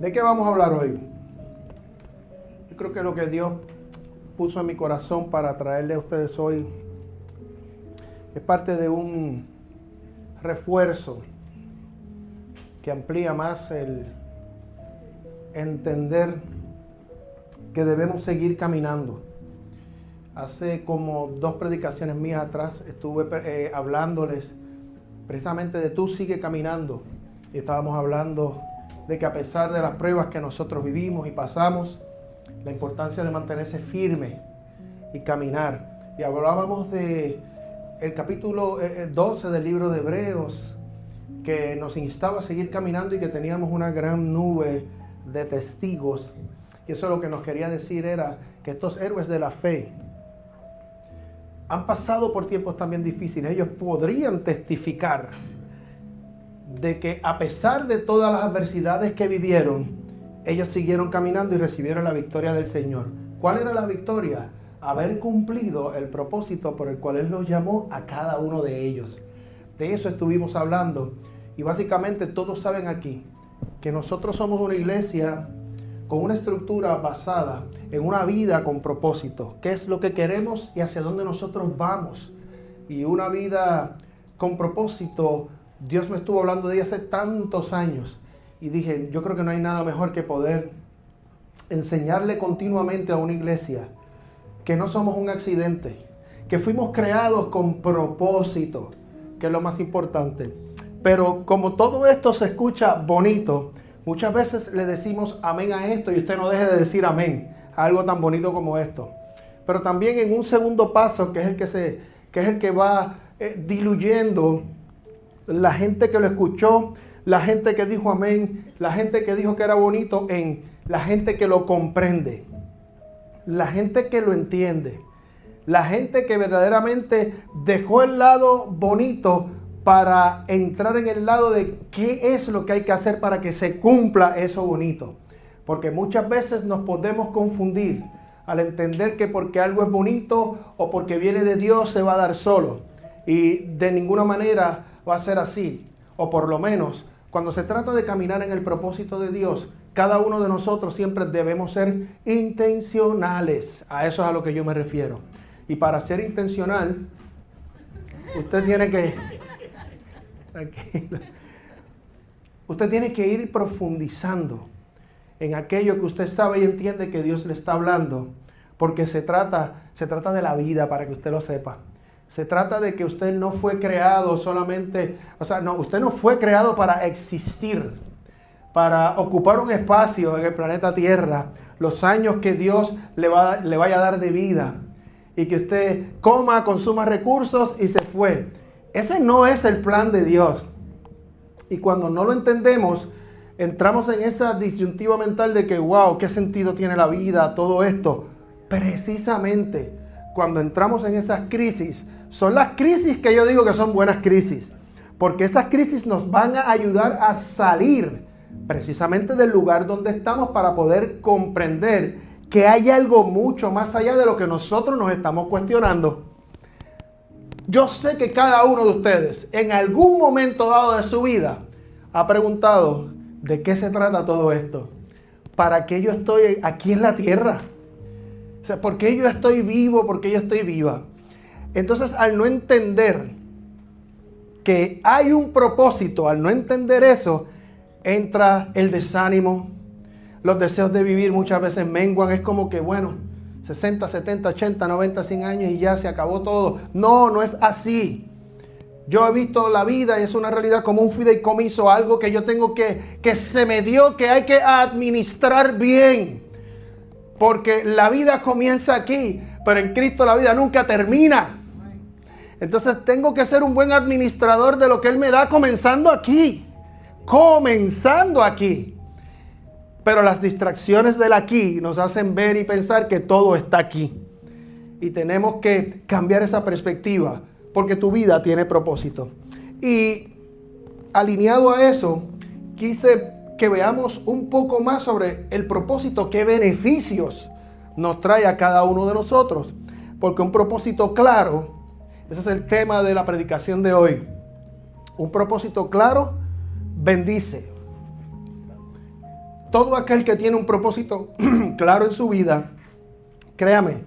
¿De qué vamos a hablar hoy? Yo creo que lo que Dios puso en mi corazón para traerle a ustedes hoy es parte de un refuerzo que amplía más el entender que debemos seguir caminando. Hace como 2 predicaciones mías atrás estuve hablándoles precisamente de tú sigue caminando. Y estábamos hablando de que a pesar de las pruebas que nosotros vivimos y pasamos, la importancia de mantenerse firme y caminar. Y hablábamos de el capítulo 12 del libro de Hebreos, que nos instaba a seguir caminando y que teníamos una gran nube de testigos. Y eso lo que nos quería decir era que estos héroes de la fe han pasado por tiempos también difíciles. Ellos podrían testificar de que a pesar de todas las adversidades que vivieron, ellos siguieron caminando y recibieron la victoria del Señor. ¿Cuál era la victoria? Haber cumplido el propósito por el cual Él los llamó a cada uno de ellos. De eso estuvimos hablando. Y básicamente todos saben aquí que nosotros somos una iglesia con una estructura basada en una vida con propósito. ¿Qué es lo que queremos y hacia dónde nosotros vamos? Y una vida con propósito, Dios me estuvo hablando de ella hace tantos años. Y dije, yo creo que no hay nada mejor que poder enseñarle continuamente a una iglesia que no somos un accidente, que fuimos creados con propósito, que es lo más importante. Pero como todo esto se escucha bonito, muchas veces le decimos amén a esto y usted no deje de decir amén a algo tan bonito como esto. Pero también en un segundo paso, que es el que va diluyendo la gente que lo escuchó, la gente que dijo amén, la gente que dijo que era bonito, en la gente que lo comprende, la gente que lo entiende, la gente que verdaderamente dejó el lado bonito para entrar en el lado de qué es lo que hay que hacer para que se cumpla eso bonito. Porque muchas veces nos podemos confundir al entender que porque algo es bonito o porque viene de Dios se va a dar solo. Y de ninguna manera va a ser así. O por lo menos, cuando se trata de caminar en el propósito de Dios, cada uno de nosotros siempre debemos ser intencionales. A eso es a lo que yo me refiero. Y para ser intencional, usted tiene que... Tranquilo. Usted tiene que ir profundizando en aquello que usted sabe y entiende que Dios le está hablando, porque se trata de la vida, para que usted lo sepa. Se trata de que usted no fue creado solamente, usted no fue creado para existir, para ocupar un espacio en el planeta Tierra, los años que Dios le vaya a dar de vida, y que usted coma, consuma recursos y se fue. Ese no es el plan de Dios. Y cuando no lo entendemos, entramos en esa disyuntiva mental de que, wow, ¿qué sentido tiene la vida? Todo esto. Precisamente cuando entramos en esas crisis, son las crisis que yo digo que son buenas crisis. Porque esas crisis nos van a ayudar a salir precisamente del lugar donde estamos para poder comprender que hay algo mucho más allá de lo que nosotros nos estamos cuestionando. Yo sé que cada uno de ustedes en algún momento dado de su vida ha preguntado ¿de qué se trata todo esto? ¿Para qué yo estoy aquí en la tierra? O sea, ¿por qué yo estoy vivo? ¿Por qué yo estoy viva? Entonces, al no entender que hay un propósito, al no entender eso, entra el desánimo. Los deseos de vivir muchas veces menguan. Es como que, bueno, 60, 70, 80, 90, 100 años y ya se acabó todo. No, no es así. Yo he visto la vida y es una realidad como un fideicomiso, algo que yo tengo que se me dio, que hay que administrar bien. Porque la vida comienza aquí, pero en Cristo la vida nunca termina. Entonces tengo que ser un buen administrador de lo que Él me da comenzando aquí. Comenzando aquí. Pero las distracciones del aquí nos hacen ver y pensar que todo está aquí. Y tenemos que cambiar esa perspectiva, porque tu vida tiene propósito. Y alineado a eso, quise que veamos un poco más sobre el propósito, qué beneficios nos trae a cada uno de nosotros. Porque un propósito claro, ese es el tema de la predicación de hoy. Un propósito claro bendice. todo aquel que tiene un propósito claro en su vida, créame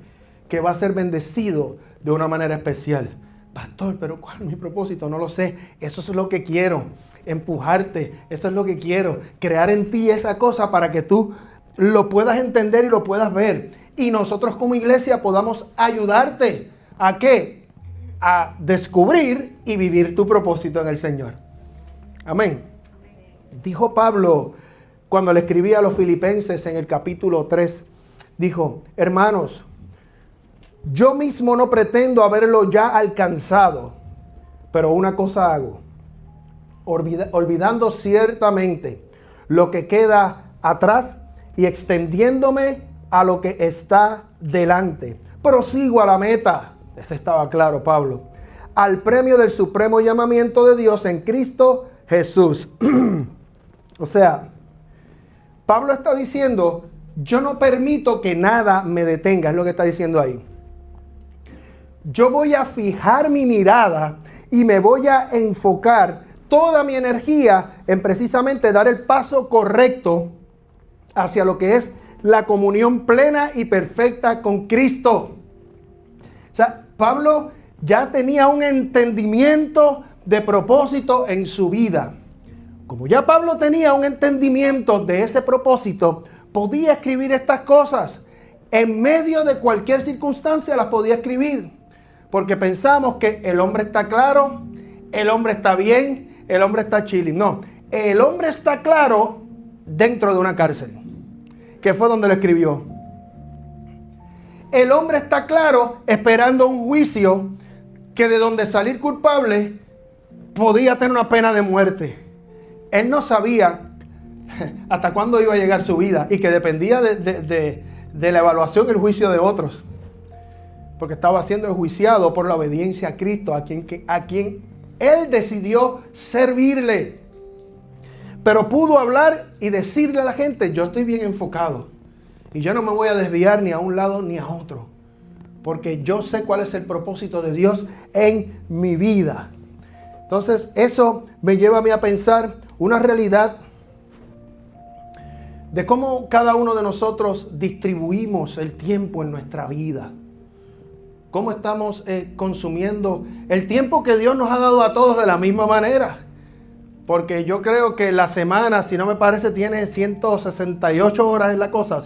que va a ser bendecido de una manera especial. Pastor, pero ¿cuál es mi propósito? No lo sé. Eso es lo que quiero, empujarte. Eso es lo que quiero, crear en ti esa cosa para que tú lo puedas entender y lo puedas ver. Y nosotros como iglesia podamos ayudarte. ¿A qué? A descubrir y vivir tu propósito en el Señor. Amén. Dijo Pablo cuando le escribía a los filipenses en el capítulo 3, dijo, hermanos, yo mismo no pretendo haberlo ya alcanzado, pero una cosa hago, olvidando ciertamente lo que queda atrás y extendiéndome a lo que está delante. Prosigo a la meta, este estaba claro Pablo, al premio del supremo llamamiento de Dios en Cristo Jesús. O sea, Pablo está diciendo, yo no permito que nada me detenga, es lo que está diciendo ahí. Yo voy a fijar mi mirada y me voy a enfocar toda mi energía en precisamente dar el paso correcto hacia lo que es la comunión plena y perfecta con Cristo. O sea, Pablo ya tenía un entendimiento de propósito en su vida. Como ya Pablo tenía un entendimiento de ese propósito, podía escribir estas cosas. En medio de cualquier circunstancia las podía escribir. Porque pensamos que el hombre está claro, el hombre está bien, el hombre está chilling. No, el hombre está claro dentro de una cárcel, que fue donde lo escribió. El hombre está claro esperando un juicio que de donde salir culpable podía tener una pena de muerte. Él no sabía hasta cuándo iba a llegar su vida y que dependía de la evaluación y el juicio de otros. Porque estaba siendo enjuiciado por la obediencia a Cristo, a quien él decidió servirle. Pero pudo hablar y decirle a la gente, yo estoy bien enfocado. Y yo no me voy a desviar ni a un lado ni a otro. Porque yo sé cuál es el propósito de Dios en mi vida. Entonces eso me lleva a mí a pensar una realidad de cómo cada uno de nosotros distribuimos el tiempo en nuestra vida. Cómo estamos consumiendo el tiempo que Dios nos ha dado a todos de la misma manera. Porque yo creo que la semana, si no me parece, tiene 168 horas en la cosa.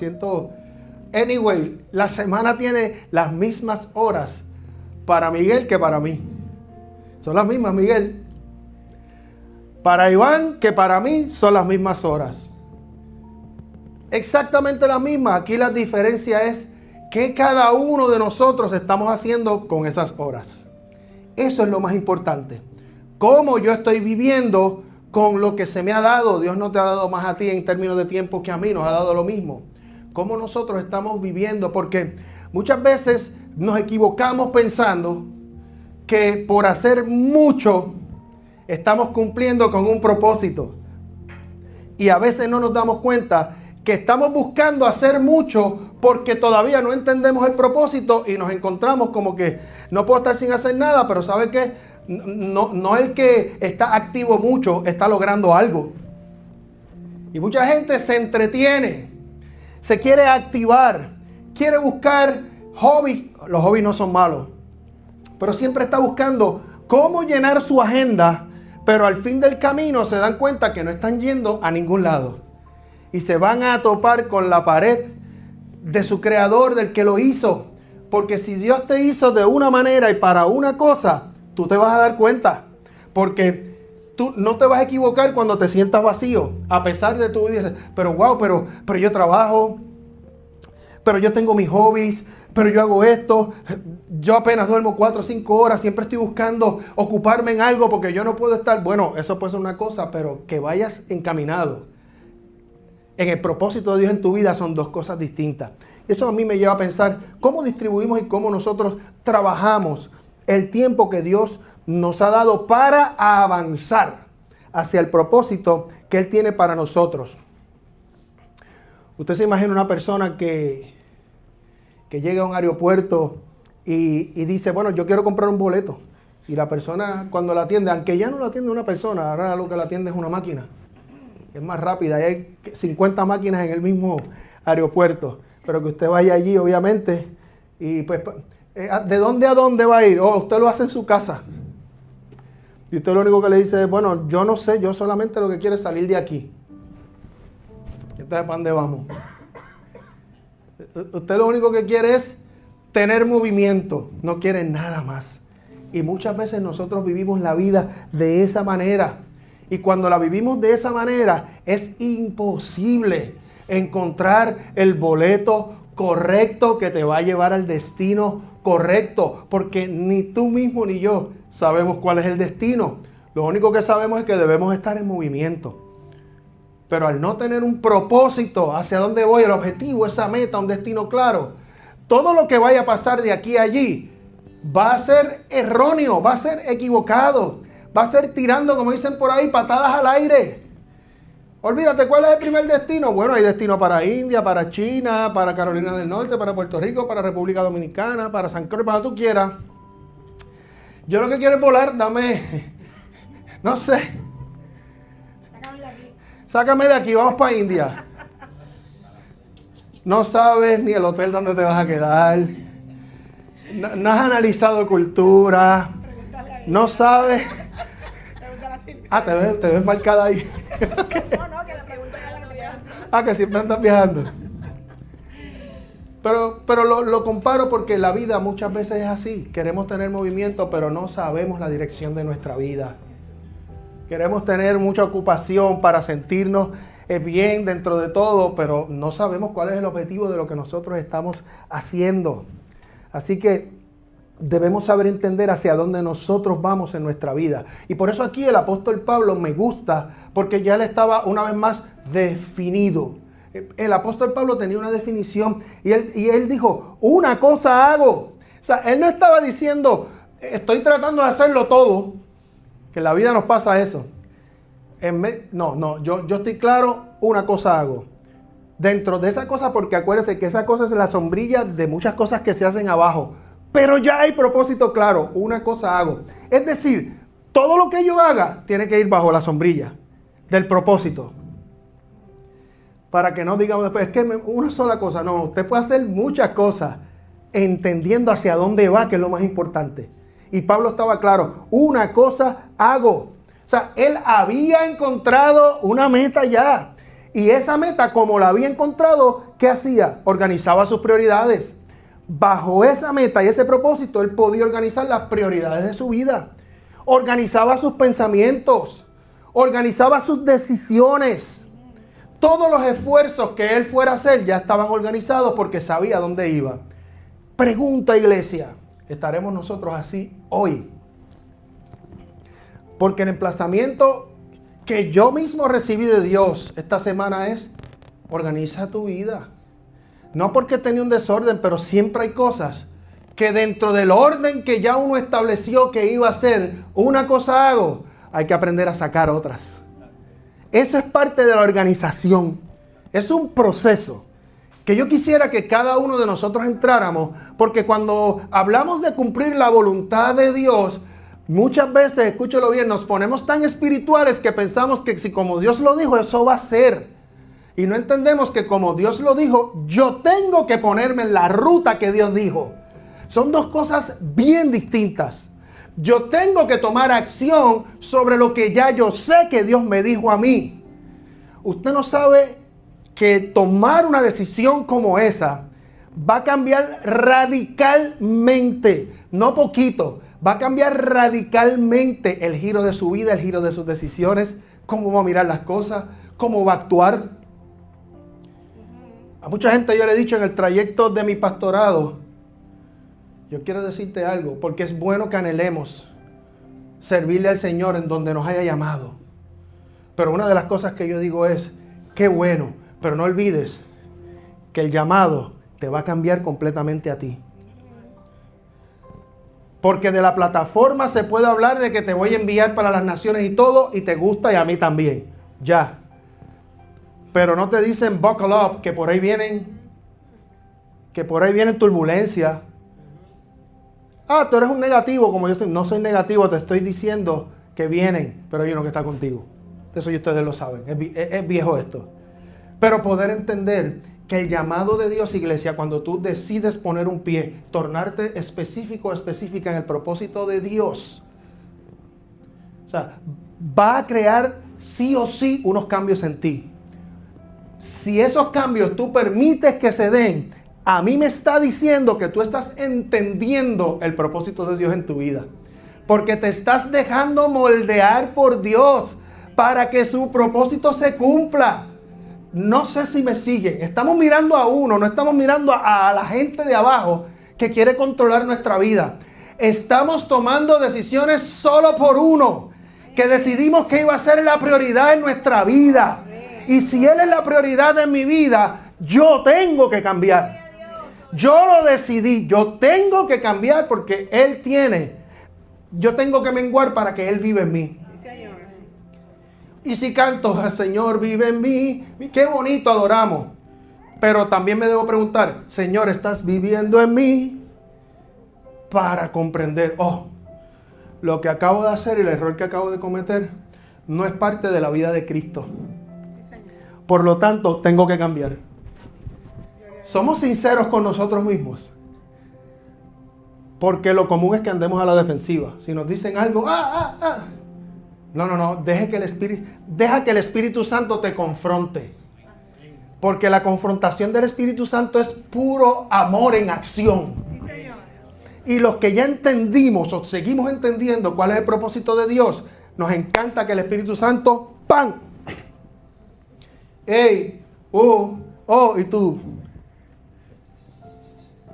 Anyway, la semana tiene las mismas horas para Miguel que para mí. Son las mismas, Miguel. Para Iván que para mí son las mismas horas. Exactamente las mismas. Aquí la diferencia es ¿qué cada uno de nosotros estamos haciendo con esas horas? Eso es lo más importante. ¿Cómo yo estoy viviendo con lo que se me ha dado? Dios no te ha dado más a ti en términos de tiempo que a mí, nos ha dado lo mismo. ¿Cómo nosotros estamos viviendo? Porque muchas veces nos equivocamos pensando que por hacer mucho estamos cumpliendo con un propósito. Y a veces no nos damos cuenta que estamos buscando hacer mucho porque todavía no entendemos el propósito y nos encontramos como que no puedo estar sin hacer nada, pero ¿sabe qué? No el que está activo mucho está logrando algo. Y mucha gente se entretiene, se quiere activar, quiere buscar hobbies. Los hobbies no son malos, pero siempre está buscando cómo llenar su agenda, pero al fin del camino se dan cuenta que no están yendo a ningún lado. Y se van a topar con la pared de su creador, del que lo hizo. Porque si Dios te hizo de una manera y para una cosa, tú te vas a dar cuenta. Porque tú no te vas a equivocar cuando te sientas vacío. A pesar de tú dices, pero wow, pero yo trabajo, pero yo tengo mis hobbies, pero yo hago esto, yo apenas duermo 4 o 5 horas, siempre estoy buscando ocuparme en algo porque yo no puedo estar. Bueno, eso puede ser una cosa, pero que vayas encaminado en el propósito de Dios en tu vida son dos cosas distintas. Eso a mí me lleva a pensar cómo distribuimos y cómo nosotros trabajamos el tiempo que Dios nos ha dado para avanzar hacia el propósito que Él tiene para nosotros. Usted se imagina una persona que llega a un aeropuerto y dice, bueno, yo quiero comprar un boleto. Y la persona cuando la atiende, aunque ya no la atiende una persona, ahora lo que la atiende es una máquina. es más rápida, hay 50 máquinas en el mismo aeropuerto, pero que usted vaya allí, obviamente, y pues, ¿de dónde a dónde va a ir? O usted lo hace en su casa. Y usted lo único que le dice es, bueno, yo no sé, yo solamente lo que quiero es salir de aquí. Entonces, ¿para dónde vamos? Usted lo único que quiere es tener movimiento, no quiere nada más. Y muchas veces nosotros vivimos la vida de esa manera. Y cuando la vivimos de esa manera, es imposible encontrar el boleto correcto que te va a llevar al destino correcto. Porque ni tú mismo ni yo sabemos cuál es el destino. Lo único que sabemos es que debemos estar en movimiento. Pero al no tener un propósito hacia dónde voy, el objetivo, esa meta, un destino claro, todo lo que vaya a pasar de aquí a allí va a ser erróneo, va a ser equivocado, va a ser tirando, como dicen por ahí, patadas al aire. Olvídate, ¿cuál es el primer destino? Bueno, hay destino para India, para China, para Carolina del Norte, para Puerto Rico, para República Dominicana, para San Cruz, para donde tú quieras. Yo lo que quiero es volar, dame, no sé. Sácame de aquí, vamos para India. No sabes ni el hotel donde te vas a quedar. No has analizado cultura. No sabes. Te ves marcada ahí. No, que la pregunta ya la quería hacer. Que siempre andas viajando. Pero lo comparo porque la vida muchas veces es así. Queremos tener movimiento, pero no sabemos la dirección de nuestra vida. Queremos tener mucha ocupación para sentirnos bien dentro de todo, pero no sabemos cuál es el objetivo de lo que nosotros estamos haciendo. Así que debemos saber entender hacia dónde nosotros vamos en nuestra vida. Y por eso aquí el apóstol Pablo me gusta, porque ya él estaba una vez más definido. El apóstol Pablo tenía una definición y él dijo, una cosa hago. O sea, él no estaba diciendo, estoy tratando de hacerlo todo, que en la vida nos pasa eso. Yo estoy claro, una cosa hago. Dentro de esa cosa, porque acuérdense que esa cosa es la sombrilla de muchas cosas que se hacen abajo. Pero ya hay propósito claro, una cosa hago. Es decir, todo lo que yo haga tiene que ir bajo la sombrilla del propósito. Para que no digamos después, es que una sola cosa. No, usted puede hacer muchas cosas entendiendo hacia dónde va, que es lo más importante. Y Pablo estaba claro, una cosa hago. O sea, él había encontrado una meta ya. Y esa meta, como la había encontrado, ¿qué hacía? Organizaba sus prioridades. Bajo esa meta y ese propósito, él podía organizar las prioridades de su vida. Organizaba sus pensamientos. Organizaba sus decisiones. Todos los esfuerzos que él fuera a hacer ya estaban organizados porque sabía dónde iba. Pregunta, iglesia, ¿estaremos nosotros así hoy? Porque el emplazamiento que yo mismo recibí de Dios esta semana es, organiza tu vida. No porque tenía un desorden, pero siempre hay cosas que dentro del orden que ya uno estableció que iba a hacer, una cosa hago, hay que aprender a sacar otras. Eso es parte de la organización. Es un proceso que yo quisiera que cada uno de nosotros entráramos, porque cuando hablamos de cumplir la voluntad de Dios, muchas veces, escúchelo bien, nos ponemos tan espirituales que pensamos que si como Dios lo dijo, eso va a ser. Y no entendemos que como Dios lo dijo, yo tengo que ponerme en la ruta que Dios dijo. Son dos cosas bien distintas. Yo tengo que tomar acción sobre lo que ya yo sé que Dios me dijo a mí. Usted no sabe que tomar una decisión como esa va a cambiar radicalmente, no poquito, va a cambiar radicalmente el giro de su vida, el giro de sus decisiones, cómo va a mirar las cosas, cómo va a actuar. A mucha gente yo le he dicho en el trayecto de mi pastorado, yo quiero decirte algo, porque es bueno que anhelemos servirle al Señor en donde nos haya llamado. Pero una de las cosas que yo digo es, qué bueno, pero no olvides que el llamado te va a cambiar completamente a ti. Porque de la plataforma se puede hablar de que te voy a enviar para las naciones y todo, y te gusta y a mí también, ya. Pero no te dicen buckle up, que por ahí vienen turbulencias. Tú eres un negativo, como yo no soy negativo, te estoy diciendo que vienen, pero hay uno que está contigo. Eso ya ustedes lo saben, es viejo esto. Pero poder entender que el llamado de Dios, iglesia, cuando tú decides poner un pie, tornarte específico o específica en el propósito de Dios, o sea, va a crear sí o sí unos cambios en ti. Si esos cambios tú permites que se den, a mí me está diciendo que tú estás entendiendo el propósito de Dios en tu vida. Porque te estás dejando moldear por Dios para que su propósito se cumpla. No sé si me siguen. Estamos mirando a uno, no estamos mirando a la gente de abajo que quiere controlar nuestra vida. Estamos tomando decisiones solo por uno, que decidimos que iba a ser la prioridad en nuestra vida. Y si Él es la prioridad en mi vida, yo tengo que cambiar. Yo lo decidí, yo tengo que cambiar porque Él tiene. Yo tengo que menguar para que Él viva en mí. Y si canto, el Señor vive en mí, qué bonito adoramos. Pero también me debo preguntar, Señor, ¿estás viviendo en mí? Para comprender, lo que acabo de hacer y el error que acabo de cometer no es parte de la vida de Cristo. Por lo tanto, tengo que cambiar. Somos sinceros con nosotros mismos. Porque lo común es que andemos a la defensiva. Si nos dicen algo, No, deja que el Espíritu Santo te confronte. Porque la confrontación del Espíritu Santo es puro amor en acción. Y los que ya entendimos o seguimos entendiendo cuál es el propósito de Dios, nos encanta que el Espíritu Santo, ¡pam! ¡Ey! Y tú.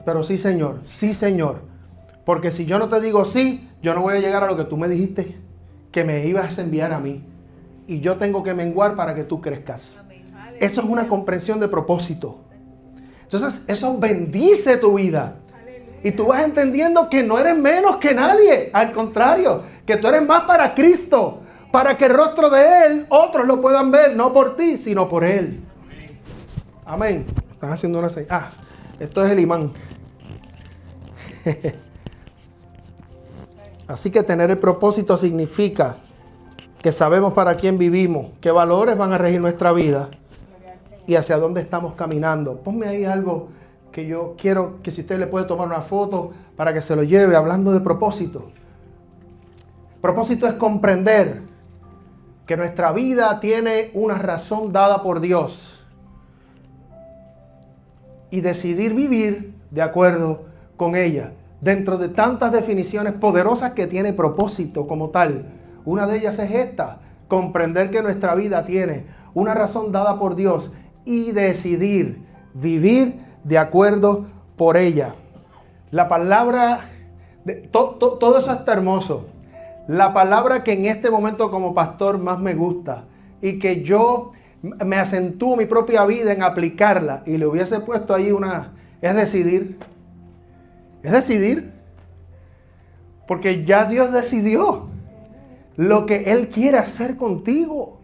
Pero sí, Señor. Porque si yo no te digo sí, yo no voy a llegar a lo que tú me dijiste que me ibas a enviar a mí. Y yo tengo que menguar para que tú crezcas. Eso es una comprensión de propósito. Entonces, eso bendice tu vida. Y tú vas entendiendo que no eres menos que nadie. Al contrario, que tú eres más para Cristo. Para que el rostro de Él, otros lo puedan ver. No por ti, sino por Él. Amén. Están haciendo una señal. Esto es el imán. Así que tener el propósito significa que sabemos para quién vivimos, qué valores van a regir nuestra vida y hacia dónde estamos caminando. Ponme ahí algo que yo quiero que si usted le puede tomar una foto para que se lo lleve, hablando de propósito. Propósito es comprender que nuestra vida tiene una razón dada por Dios y decidir vivir de acuerdo con ella. Dentro de tantas definiciones poderosas que tiene propósito como tal, una de ellas es esta: comprender que nuestra vida tiene una razón dada por Dios y decidir vivir de acuerdo por ella. La palabra, todo eso está hermoso. La palabra que en este momento como pastor más me gusta y que yo me acentúo mi propia vida en aplicarla y le hubiese puesto ahí es decidir. Es decidir. Porque ya Dios decidió lo que Él quiere hacer contigo.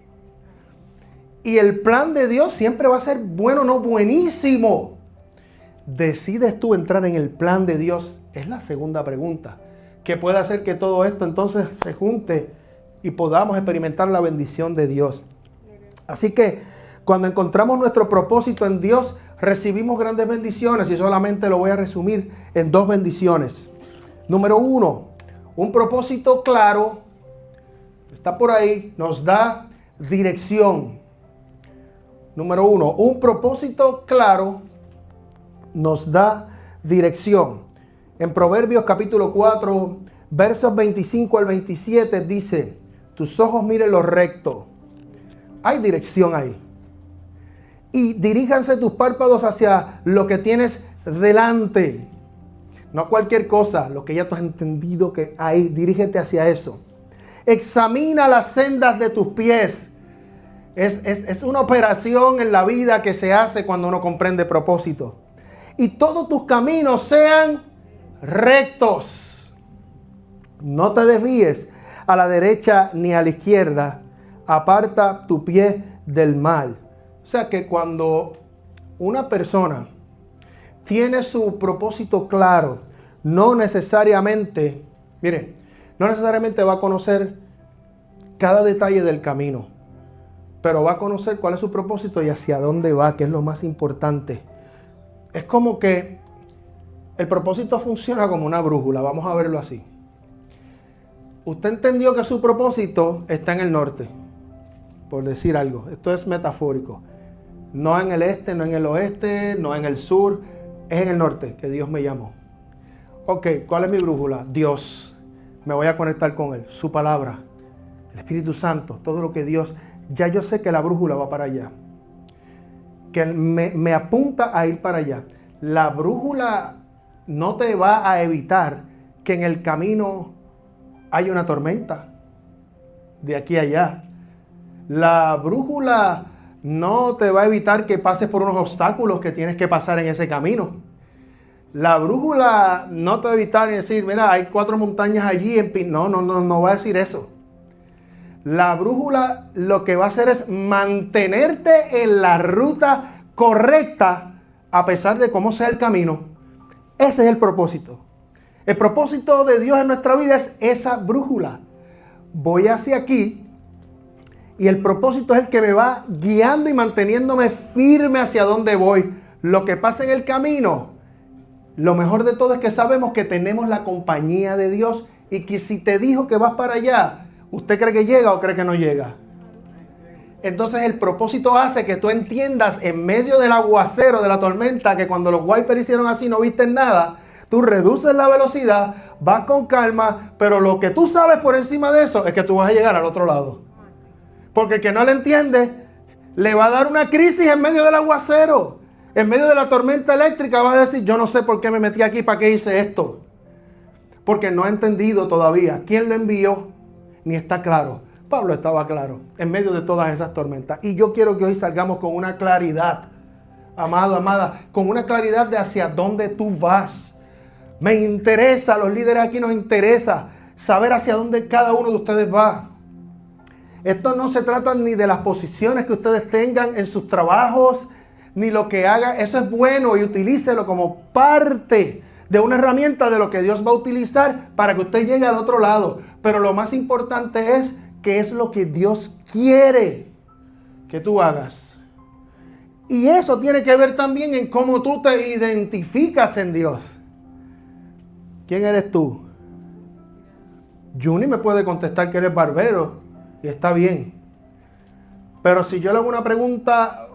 Y el plan de Dios siempre va a ser bueno, no buenísimo. ¿Decides tú entrar en el plan de Dios? Es la segunda pregunta. Que puede hacer que todo esto entonces se junte y podamos experimentar la bendición de Dios. Así que cuando encontramos nuestro propósito en Dios, recibimos grandes bendiciones y solamente lo voy a resumir en 2 bendiciones. Número 1, un propósito claro, está por ahí, nos da dirección. Número 1, un propósito claro nos da dirección. En Proverbios capítulo 4, versos 25 al 27 dice: tus ojos miren lo recto. Hay dirección ahí. Y diríjanse tus párpados hacia lo que tienes delante. No cualquier cosa, lo que ya tú has entendido que hay, dirígete hacia eso. Examina las sendas de tus pies. Es una operación en la vida que se hace cuando uno comprende propósito. Y todos tus caminos sean rectos. No te desvíes a la derecha ni a la izquierda. Aparta tu pie del mal. O sea que cuando una persona tiene su propósito claro, no necesariamente va a conocer cada detalle del camino. pero va a conocer cuál es su propósito y hacia dónde va, que es lo más importante. Es como que el propósito funciona como una brújula, vamos a verlo así. Usted entendió que su propósito está en el norte, por decir algo. Esto es metafórico. No en el este, no en el oeste, no en el sur, es en el norte que Dios me llamó. Ok, ¿cuál es mi brújula? Dios. Me voy a conectar con Él, su palabra, el Espíritu Santo, todo lo que Dios... Ya yo sé que la brújula va para allá, que me apunta a ir para allá. La brújula no te va a evitar que en el camino haya una tormenta, de aquí a allá. La brújula no te va a evitar que pases por unos obstáculos que tienes que pasar en ese camino. La brújula no te va a evitar decir, mira, hay 4 montañas allí. No va a decir eso. La brújula lo que va a hacer es mantenerte en la ruta correcta a pesar de cómo sea el camino. Ese es el propósito. El propósito de Dios en nuestra vida es esa brújula. Voy hacia aquí y el propósito es el que me va guiando y manteniéndome firme hacia donde voy. Lo que pasa en el camino, lo mejor de todo es que sabemos que tenemos la compañía de Dios y que si te dijo que vas para allá, ¿usted cree que llega o cree que no llega? Entonces el propósito hace que tú entiendas en medio del aguacero, de la tormenta, que cuando los wipers hicieron así no viste nada, tú reduces la velocidad, vas con calma, pero lo que tú sabes por encima de eso es que tú vas a llegar al otro lado. Porque el que no le entiende, le va a dar una crisis en medio del aguacero, en medio de la tormenta eléctrica, va a decir, yo no sé por qué me metí aquí, para qué hice esto. Porque no ha entendido todavía quién lo envió. Ni está claro. Pablo estaba claro en medio de todas esas tormentas. Y yo quiero que hoy salgamos con una claridad, amado, amada, con una claridad de hacia dónde tú vas. Me interesa, los líderes aquí nos interesa saber hacia dónde cada uno de ustedes va. Esto no se trata ni de las posiciones que ustedes tengan en sus trabajos, ni lo que hagan. Eso es bueno y utilícelo como parte de una herramienta de lo que Dios va a utilizar para que usted llegue al otro lado. Pero lo más importante es que es lo que Dios quiere que tú hagas. Y eso tiene que ver también en cómo tú te identificas en Dios. ¿Quién eres tú? Juni me puede contestar que eres barbero y está bien. Pero si yo le hago una pregunta,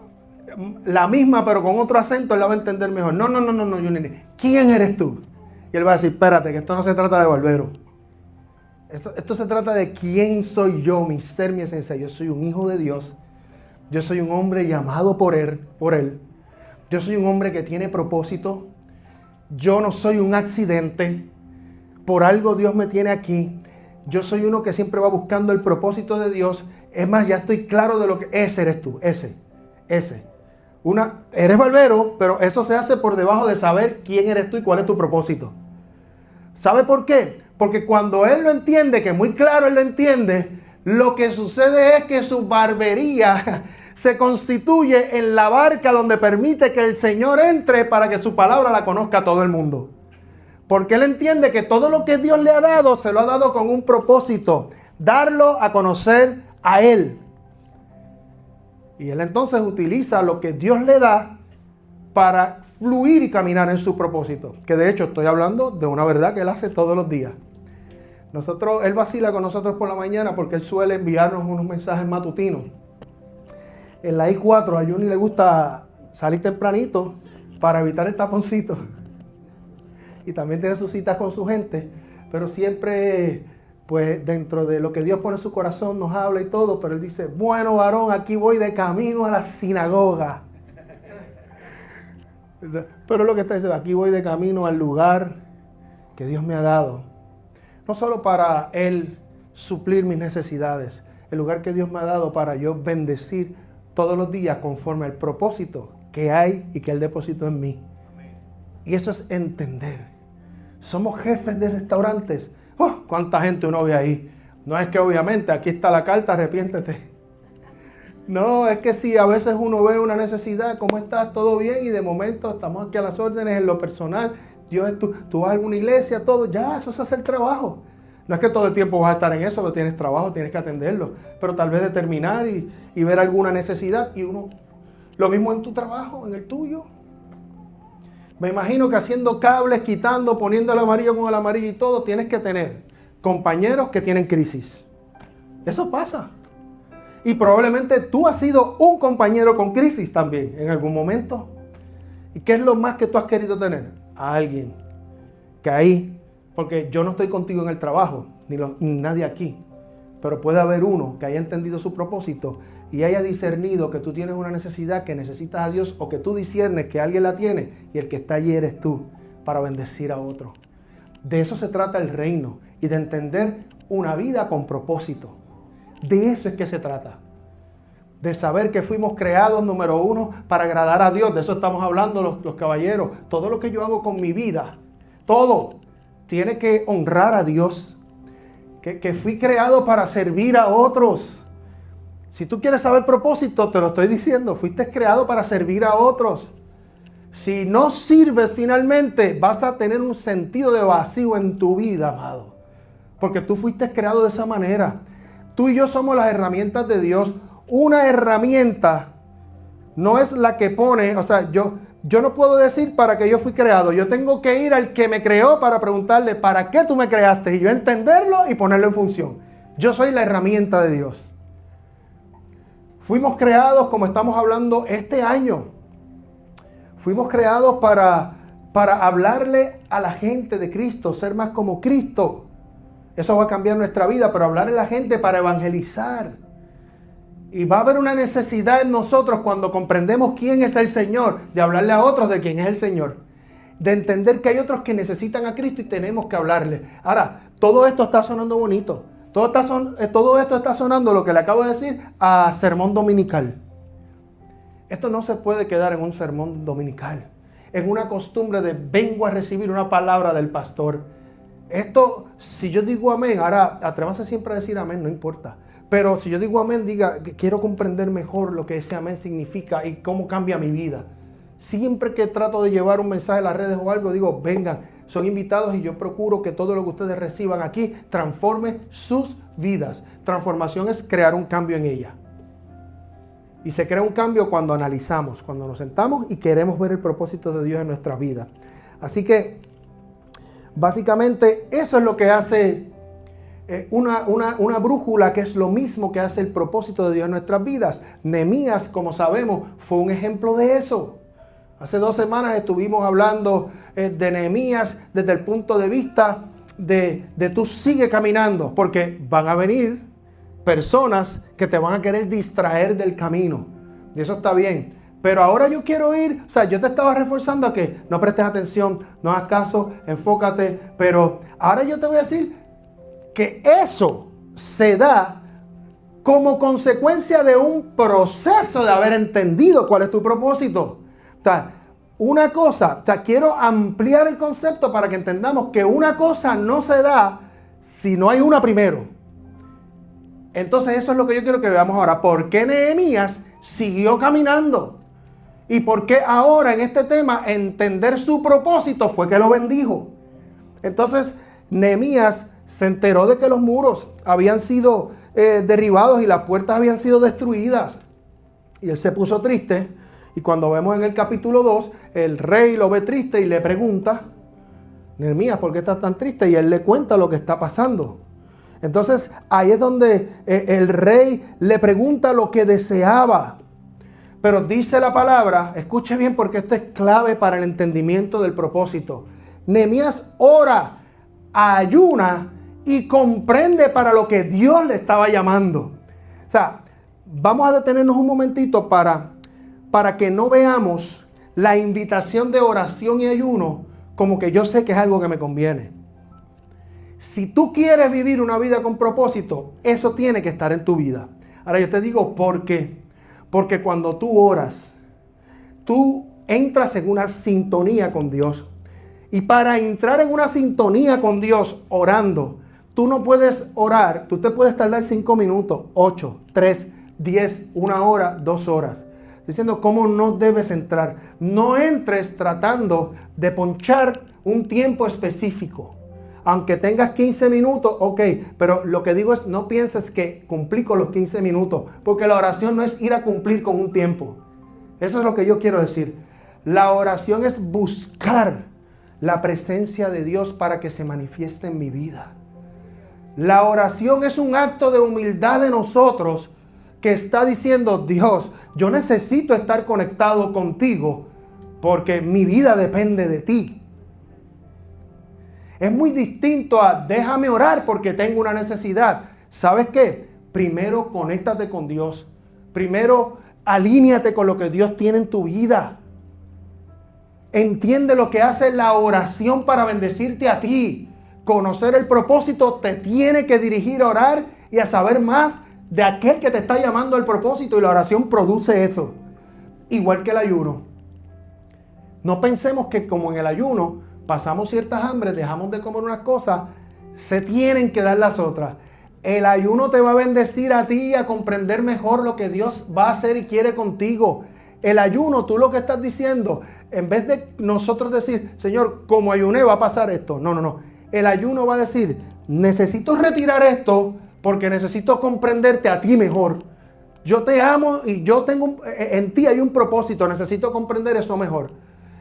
la misma pero con otro acento, él la va a entender mejor. No, Juni. ¿Quién eres tú? Y él va a decir, espérate, que esto no se trata de barbero. Esto se trata de quién soy yo, mi ser, mi esencia. Yo soy un hijo de Dios. Yo soy un hombre llamado por él. Yo soy un hombre que tiene propósito. Yo no soy un accidente. Por algo Dios me tiene aquí. Yo soy uno que siempre va buscando el propósito de Dios. Es más, ya estoy claro de lo que... Ese eres tú, ese. Eres barbero, pero eso se hace por debajo de saber quién eres tú y cuál es tu propósito. ¿Sabe por qué? Porque cuando él lo entiende, que muy claro él lo entiende, lo que sucede es que su barbería se constituye en la barca donde permite que el Señor entre para que su palabra la conozca todo el mundo. Porque él entiende que todo lo que Dios le ha dado, se lo ha dado con un propósito, darlo a conocer a él. Y él entonces utiliza lo que Dios le da para fluir y caminar en su propósito. Que de hecho estoy hablando de una verdad que él hace todos los días. Él vacila con nosotros por la mañana porque él suele enviarnos unos mensajes matutinos. En la I-4 a Juni le gusta salir tempranito para evitar el taponcito. Y también tiene sus citas con su gente. Pero siempre, pues dentro de lo que Dios pone en su corazón, nos habla y todo. Pero él dice, bueno varón, aquí voy de camino a la sinagoga. Pero lo que está diciendo, aquí voy de camino al lugar que Dios me ha dado. No solo para él suplir mis necesidades, el lugar que Dios me ha dado para yo bendecir todos los días conforme al propósito que hay y que él depositó en mí. Y eso es entender. Somos jefes de restaurantes. ¡Oh! ¿Cuánta gente uno ve ahí? No es que obviamente aquí está la carta, arrepiéntete. No, es que si a veces uno ve una necesidad, ¿cómo estás? ¿Todo bien? Y de momento estamos aquí a las órdenes en lo personal. Dios, tú vas a alguna iglesia, todo. Ya, eso es hacer trabajo. No es que todo el tiempo vas a estar en eso, pero tienes trabajo, tienes que atenderlo. Pero tal vez determinar y ver alguna necesidad y uno... Lo mismo en tu trabajo, en el tuyo. Me imagino que haciendo cables, quitando, poniendo el amarillo con el amarillo y todo, tienes que tener compañeros que tienen crisis. Eso pasa. Y probablemente tú has sido un compañero con crisis también en algún momento. ¿Y qué es lo más que tú has querido tener? A alguien que ahí, porque yo no estoy contigo en el trabajo, ni nadie aquí, pero puede haber uno que haya entendido su propósito y haya discernido que tú tienes una necesidad, que necesitas a Dios, o que tú discernes que alguien la tiene y el que está allí eres tú para bendecir a otro. De eso se trata el reino y de entender una vida con propósito. De eso es que se trata. De saber que fuimos creados, número uno, para agradar a Dios. De eso estamos hablando los caballeros. Todo lo que yo hago con mi vida, todo, tiene que honrar a Dios. Que fui creado para servir a otros. Si tú quieres saber propósito, te lo estoy diciendo, fuiste creado para servir a otros. Si no sirves finalmente, vas a tener un sentido de vacío en tu vida, amado. Porque tú fuiste creado de esa manera. Tú y yo somos las herramientas de Dios. Una herramienta no es la que pone, o sea, yo no puedo decir para qué yo fui creado. Yo tengo que ir al que me creó para preguntarle, ¿para qué tú me creaste? Y yo entenderlo y ponerlo en función. Yo soy la herramienta de Dios. Fuimos creados, como estamos hablando este año, fuimos creados para hablarle a la gente de Cristo, ser más como Cristo. Eso va a cambiar nuestra vida, pero hablarle a la gente para evangelizar. Y va a haber una necesidad en nosotros cuando comprendemos quién es el Señor, de hablarle a otros de quién es el Señor. De entender que hay otros que necesitan a Cristo y tenemos que hablarle. Ahora, todo esto está sonando bonito. Todo esto está sonando, lo que le acabo de decir, a sermón dominical. Esto no se puede quedar en un sermón dominical. En una costumbre de vengo a recibir una palabra del pastor. Esto, si yo digo amén, ahora atrévase siempre a decir amén, no importa. Pero si yo digo amén, diga que quiero comprender mejor lo que ese amén significa y cómo cambia mi vida. Siempre que trato de llevar un mensaje a las redes o algo, digo, vengan, son invitados y yo procuro que todo lo que ustedes reciban aquí transforme sus vidas. Transformación es crear un cambio en ella. Y se crea un cambio cuando analizamos, cuando nos sentamos y queremos ver el propósito de Dios en nuestra vida. Así que, básicamente, eso es lo que hace una brújula, que es lo mismo que hace el propósito de Dios en nuestras vidas. Nehemías, como sabemos, fue un ejemplo de eso. Hace 2 semanas estuvimos hablando de Nehemías desde el punto de vista de tú sigue caminando, porque van a venir personas que te van a querer distraer del camino. Y eso está bien. Pero ahora yo quiero ir, o sea, yo te estaba reforzando a que no prestes atención, no hagas caso, enfócate. Pero ahora yo te voy a decir que eso se da como consecuencia de un proceso de haber entendido cuál es tu propósito. O sea, una cosa, quiero ampliar el concepto para que entendamos que una cosa no se da si no hay una primero. Entonces eso es lo que yo quiero que veamos ahora. ¿Por qué Nehemías siguió caminando? ¿Y por qué ahora en este tema entender su propósito fue que lo bendijo? Entonces Nehemías se enteró de que los muros habían sido derribados y las puertas habían sido destruidas. Y él se puso triste. Y cuando vemos en el capítulo 2, el rey lo ve triste y le pregunta, Nehemías, ¿por qué estás tan triste? Y él le cuenta lo que está pasando. Entonces ahí es donde el rey le pregunta lo que deseaba. Pero dice la palabra, escuche bien porque esto es clave para el entendimiento del propósito. Nehemías ora, ayuna y comprende para lo que Dios le estaba llamando. O sea, vamos a detenernos un momentito para que no veamos la invitación de oración y ayuno como que yo sé que es algo que me conviene. Si tú quieres vivir una vida con propósito, eso tiene que estar en tu vida. Ahora yo te digo por qué. Porque cuando tú oras, tú entras en una sintonía con Dios. Y para entrar en una sintonía con Dios orando, tú no puedes orar, tú te puedes tardar 5 minutos, 8, 3, 10, 1 hora, 2 horas. Diciendo cómo no debes entrar. No entres tratando de ponchar un tiempo específico. Aunque tengas 15 minutos, ok, pero lo que digo es, no pienses que cumplí con los 15 minutos, porque la oración no es ir a cumplir con un tiempo. Eso es lo que yo quiero decir. La oración es buscar la presencia de Dios para que se manifieste en mi vida. La oración es un acto de humildad de nosotros que está diciendo, Dios, yo necesito estar conectado contigo porque mi vida depende de ti. Es muy distinto a déjame orar porque tengo una necesidad. ¿Sabes qué? Primero conéctate con Dios. Primero alíñate con lo que Dios tiene en tu vida. Entiende lo que hace la oración para bendecirte a ti. Conocer el propósito te tiene que dirigir a orar y a saber más de aquel que te está llamando al propósito. Y la oración produce eso. Igual que el ayuno. No pensemos que como en el ayuno pasamos ciertas hambres, dejamos de comer unas cosas, se tienen que dar las otras. El ayuno te va a bendecir a ti a comprender mejor lo que Dios va a hacer y quiere contigo. El ayuno, tú lo que estás diciendo, en vez de nosotros decir, Señor, como ayuné va a pasar esto. No. El ayuno va a decir, necesito retirar esto porque necesito comprenderte a ti mejor. Yo te amo y yo tengo, en ti hay un propósito, necesito comprender eso mejor.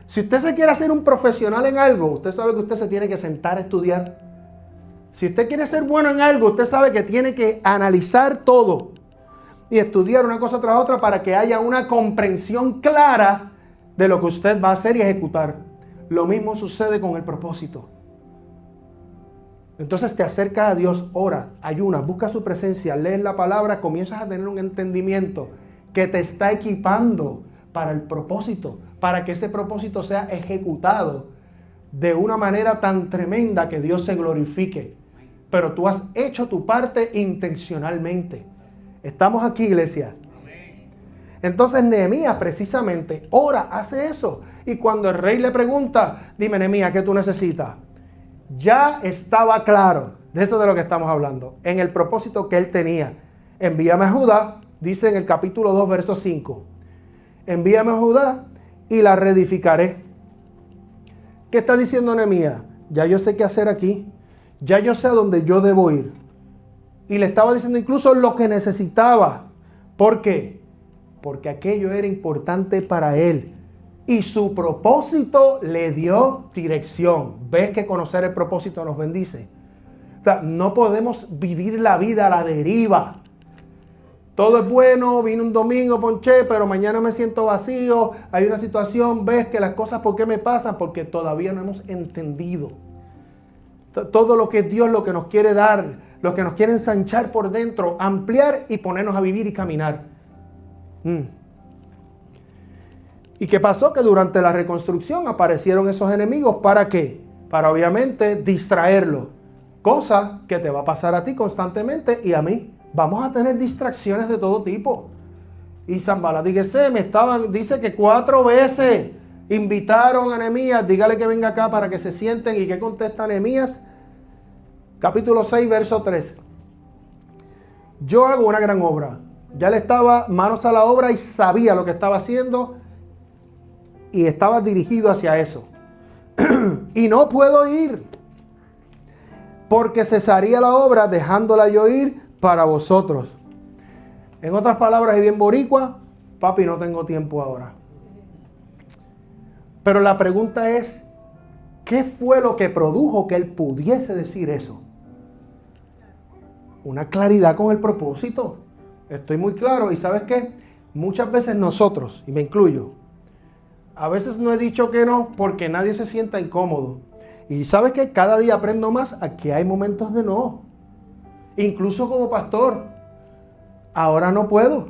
Si usted se quiere hacer un profesional en algo, usted sabe que usted se tiene que sentar a estudiar. Si usted quiere ser bueno en algo, usted sabe que tiene que analizar todo y estudiar una cosa tras otra para que haya una comprensión clara de lo que usted va a hacer y ejecutar. Lo mismo sucede con el propósito. Entonces te acercas a Dios, ora, ayunas, busca su presencia, lees la palabra, comienzas a tener un entendimiento que te está equipando para el propósito, para que ese propósito sea ejecutado de una manera tan tremenda que Dios se glorifique. Pero tú has hecho tu parte intencionalmente. Estamos aquí, iglesia. Entonces Nehemías precisamente ora, hace eso. Y cuando el rey le pregunta, dime Nehemías, ¿qué tú necesitas? Ya estaba claro de eso de lo que estamos hablando, en el propósito que él tenía. Envíame a Judá, dice en el capítulo 2, verso 5. Envíame a Judá y la reedificaré. ¿Qué está diciendo Nehemías? Ya yo sé qué hacer aquí. Ya yo sé a dónde yo debo ir. Y le estaba diciendo incluso lo que necesitaba. ¿Por qué? Porque aquello era importante para él. Y su propósito le dio dirección. ¿Ves que conocer el propósito nos bendice? O sea, no podemos vivir la vida a la deriva. Todo es bueno, vine un domingo, ponché, pero mañana me siento vacío, hay una situación, ves que las cosas, ¿por qué me pasan? Porque todavía no hemos entendido todo lo que es Dios, lo que nos quiere dar, lo que nos quiere ensanchar por dentro, ampliar y ponernos a vivir y caminar. ¿Y qué pasó? Que durante la reconstrucción aparecieron esos enemigos, ¿para qué? Para obviamente distraerlo, cosa que te va a pasar a ti constantemente y a mí. Vamos a tener distracciones de todo tipo. Y Sanballat y Gesem dice que 4 veces invitaron a Nehemías, dígale que venga acá para que se sienten. ¿Y qué contesta Nehemías? Capítulo 6, verso 3. Yo hago una gran obra. Ya le estaba manos a la obra y sabía lo que estaba haciendo y estaba dirigido hacia eso. Y no puedo ir porque cesaría la obra dejándola yo ir para vosotros. En otras palabras y bien boricua, papi, no tengo tiempo ahora. Pero la pregunta es, ¿qué fue lo que produjo que él pudiese decir eso? Una claridad con el propósito. Estoy muy claro. ¿Y sabes qué? Muchas veces nosotros, y me incluyo, a veces no he dicho que no porque nadie se sienta incómodo. Y sabes que cada día aprendo más a que hay momentos de no. Incluso como pastor, ahora no puedo.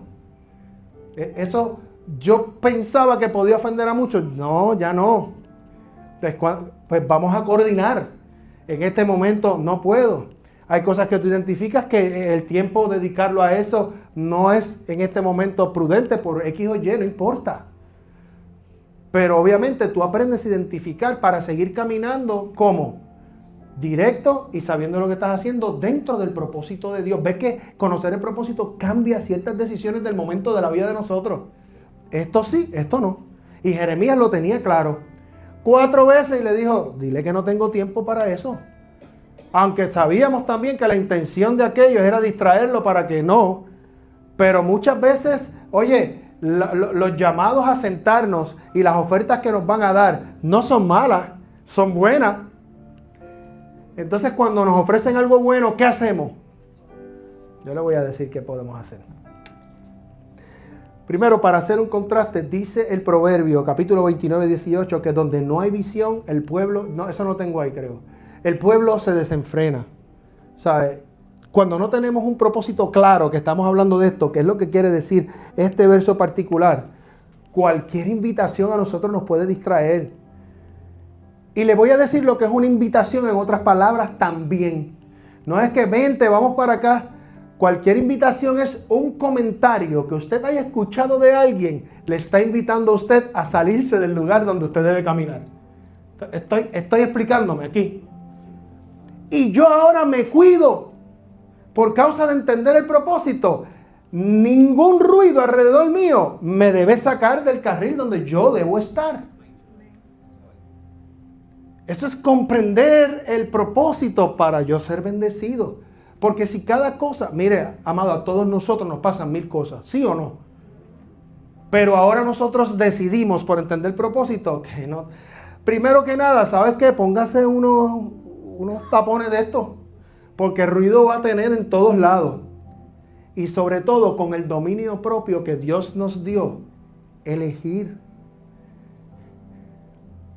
Eso yo pensaba que podía ofender a muchos. No, ya no. Pues vamos a coordinar. En este momento no puedo. Hay cosas que tú identificas que el tiempo dedicarlo a eso no es en este momento prudente por X o Y, no importa. Pero obviamente tú aprendes a identificar para seguir caminando como directo y sabiendo lo que estás haciendo dentro del propósito de Dios. Ves que conocer el propósito cambia ciertas decisiones del momento de la vida de nosotros. Esto sí, esto no. Y Jeremías lo tenía claro. 4 veces y le dijo, dile que no tengo tiempo para eso. Aunque sabíamos también que la intención de aquellos era distraerlo para que no. Pero muchas veces, oye, los llamados a sentarnos y las ofertas que nos van a dar no son malas, son buenas. Entonces cuando nos ofrecen algo bueno, ¿qué hacemos? Yo le voy a decir qué podemos hacer. Primero, para hacer un contraste, dice el Proverbio, capítulo 29, 18, que donde no hay visión, el pueblo, no, eso no tengo ahí creo, el pueblo se desenfrena. ¿Sabe? Cuando no tenemos un propósito claro, que estamos hablando de esto, que es lo que quiere decir este verso particular, cualquier invitación a nosotros nos puede distraer. Y le voy a decir lo que es una invitación en otras palabras también. No es que vente, vamos para acá. Cualquier invitación es un comentario que usted haya escuchado de alguien, le está invitando a usted a salirse del lugar donde usted debe caminar. Estoy explicándome aquí. Y yo ahora me cuido por causa de entender el propósito. Ningún ruido alrededor mío me debe sacar del carril donde yo debo estar. Eso es comprender el propósito para yo ser bendecido. Porque si cada cosa, mire, amado, a todos nosotros nos pasan 1000 cosas, ¿sí o no? Pero ahora nosotros decidimos, por entender el propósito, que no. Primero que nada, ¿sabes qué? Póngase unos tapones de esto, porque el ruido va a tener en todos lados. Y sobre todo con el dominio propio que Dios nos dio, elegir.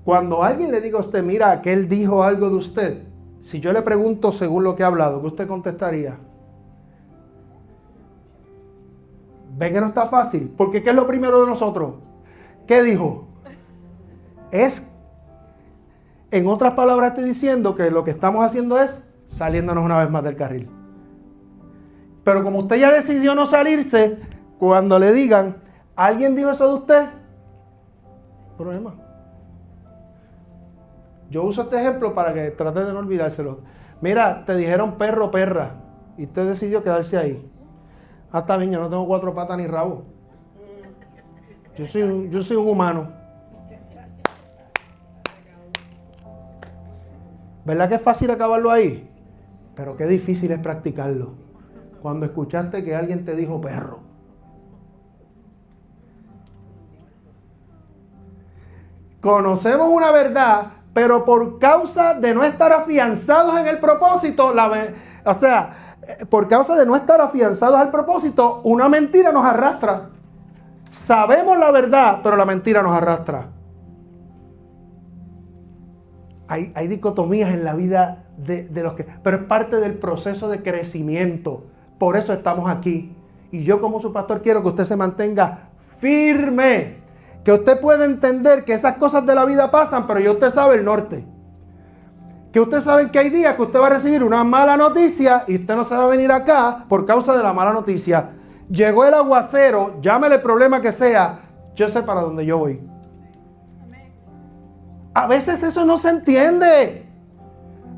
Cuando alguien le diga a usted, mira, que él dijo algo de usted, si yo le pregunto según lo que ha hablado, ¿qué usted contestaría? ¿Ven que no está fácil? Porque ¿qué es lo primero de nosotros? ¿Qué dijo? En otras palabras, estoy diciendo que lo que estamos haciendo es saliéndonos una vez más del carril. Pero como usted ya decidió no salirse, cuando le digan, ¿alguien dijo eso de usted? Problema. Yo uso este ejemplo para que trate de no olvidárselo. Mira, te dijeron perro o perra y usted decidió quedarse ahí. Hasta bien, yo no tengo 4 patas ni rabo. Yo soy un humano. ¿Verdad que es fácil acabarlo ahí? Pero qué difícil es practicarlo. Cuando escuchaste que alguien te dijo perro. Conocemos una verdad, pero por causa de no estar afianzados en el propósito, por causa de no estar afianzados al propósito, una mentira nos arrastra. Sabemos la verdad, pero la mentira nos arrastra. Hay dicotomías en la vida de los que... Pero es parte del proceso de crecimiento. Por eso estamos aquí. Y yo como su pastor quiero que usted se mantenga firme. Que usted pueda entender que esas cosas de la vida pasan, pero ya usted sabe el norte. Que usted sabe que hay días que usted va a recibir una mala noticia y usted no se va a venir acá por causa de la mala noticia. Llegó el aguacero, llámele el problema que sea, yo sé para dónde yo voy. A veces eso no se entiende.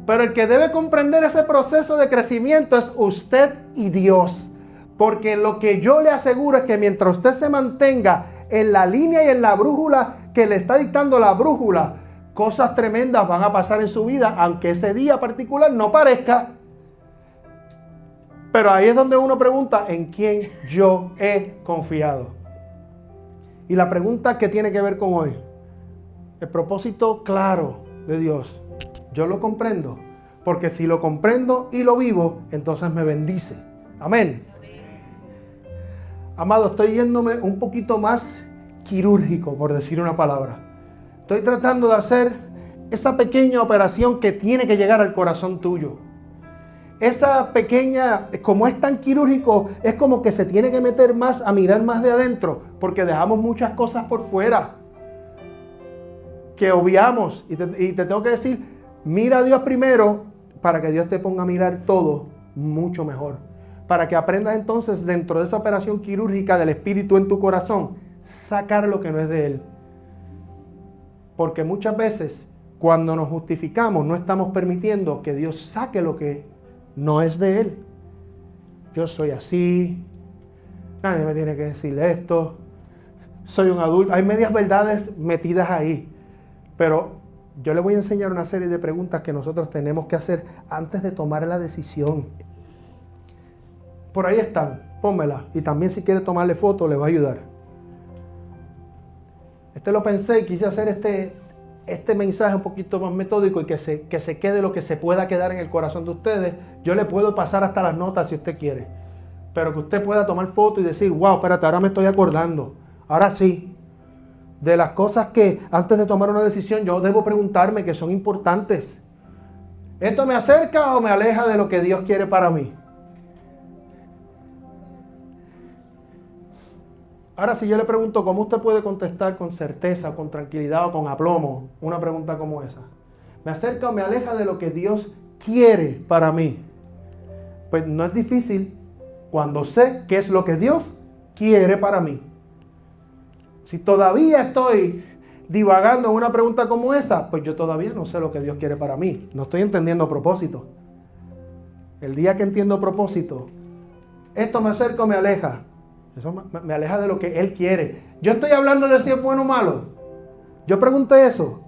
Pero el que debe comprender ese proceso de crecimiento es usted y Dios. Porque lo que yo le aseguro es que mientras usted se mantenga en la línea y en la brújula que le está dictando la brújula, cosas tremendas van a pasar en su vida, aunque ese día particular no parezca. Pero ahí es donde uno pregunta, ¿en quién yo he confiado? Y la pregunta que tiene que ver con hoy, el propósito claro de Dios, ¿yo lo comprendo? Porque si lo comprendo y lo vivo, entonces me bendice. Amén. Amado, estoy yéndome un poquito más quirúrgico, por decir una palabra. Estoy tratando de hacer esa pequeña operación que tiene que llegar al corazón tuyo. Esa pequeña, como es tan quirúrgico, es como que se tiene que meter más a mirar más de adentro, porque dejamos muchas cosas por fuera que obviamos. Y te tengo que decir, mira a Dios primero para que Dios te ponga a mirar todo mucho mejor. Para que aprendas entonces dentro de esa operación quirúrgica del Espíritu en tu corazón, sacar lo que no es de Él. Porque muchas veces cuando nos justificamos no estamos permitiendo que Dios saque lo que no es de Él. Yo soy así, nadie me tiene que decir esto, soy un adulto. Hay medias verdades metidas ahí. Pero yo le voy a enseñar una serie de preguntas que nosotros tenemos que hacer antes de tomar la decisión. Por ahí están, pónmela. Y también si quiere tomarle foto, le va a ayudar. Lo pensé y quise hacer este mensaje un poquito más metódico y que se quede lo que se pueda quedar en el corazón de ustedes. Yo le puedo pasar hasta las notas si usted quiere. Pero que usted pueda tomar foto y decir, wow, espérate, ahora me estoy acordando. Ahora sí. De las cosas que antes de tomar una decisión yo debo preguntarme que son importantes. ¿Esto me acerca o me aleja de lo que Dios quiere para mí? Ahora, si yo le pregunto cómo usted puede contestar con certeza, con tranquilidad o con aplomo una pregunta como esa. ¿Me acerca o me aleja de lo que Dios quiere para mí? Pues no es difícil cuando sé qué es lo que Dios quiere para mí. Si todavía estoy divagando en una pregunta como esa, pues yo todavía no sé lo que Dios quiere para mí. No estoy entendiendo propósito. El día que entiendo propósito, esto me acerca o me aleja. Eso me aleja de lo que Él quiere. Yo estoy hablando de si es bueno o malo. Yo pregunté eso.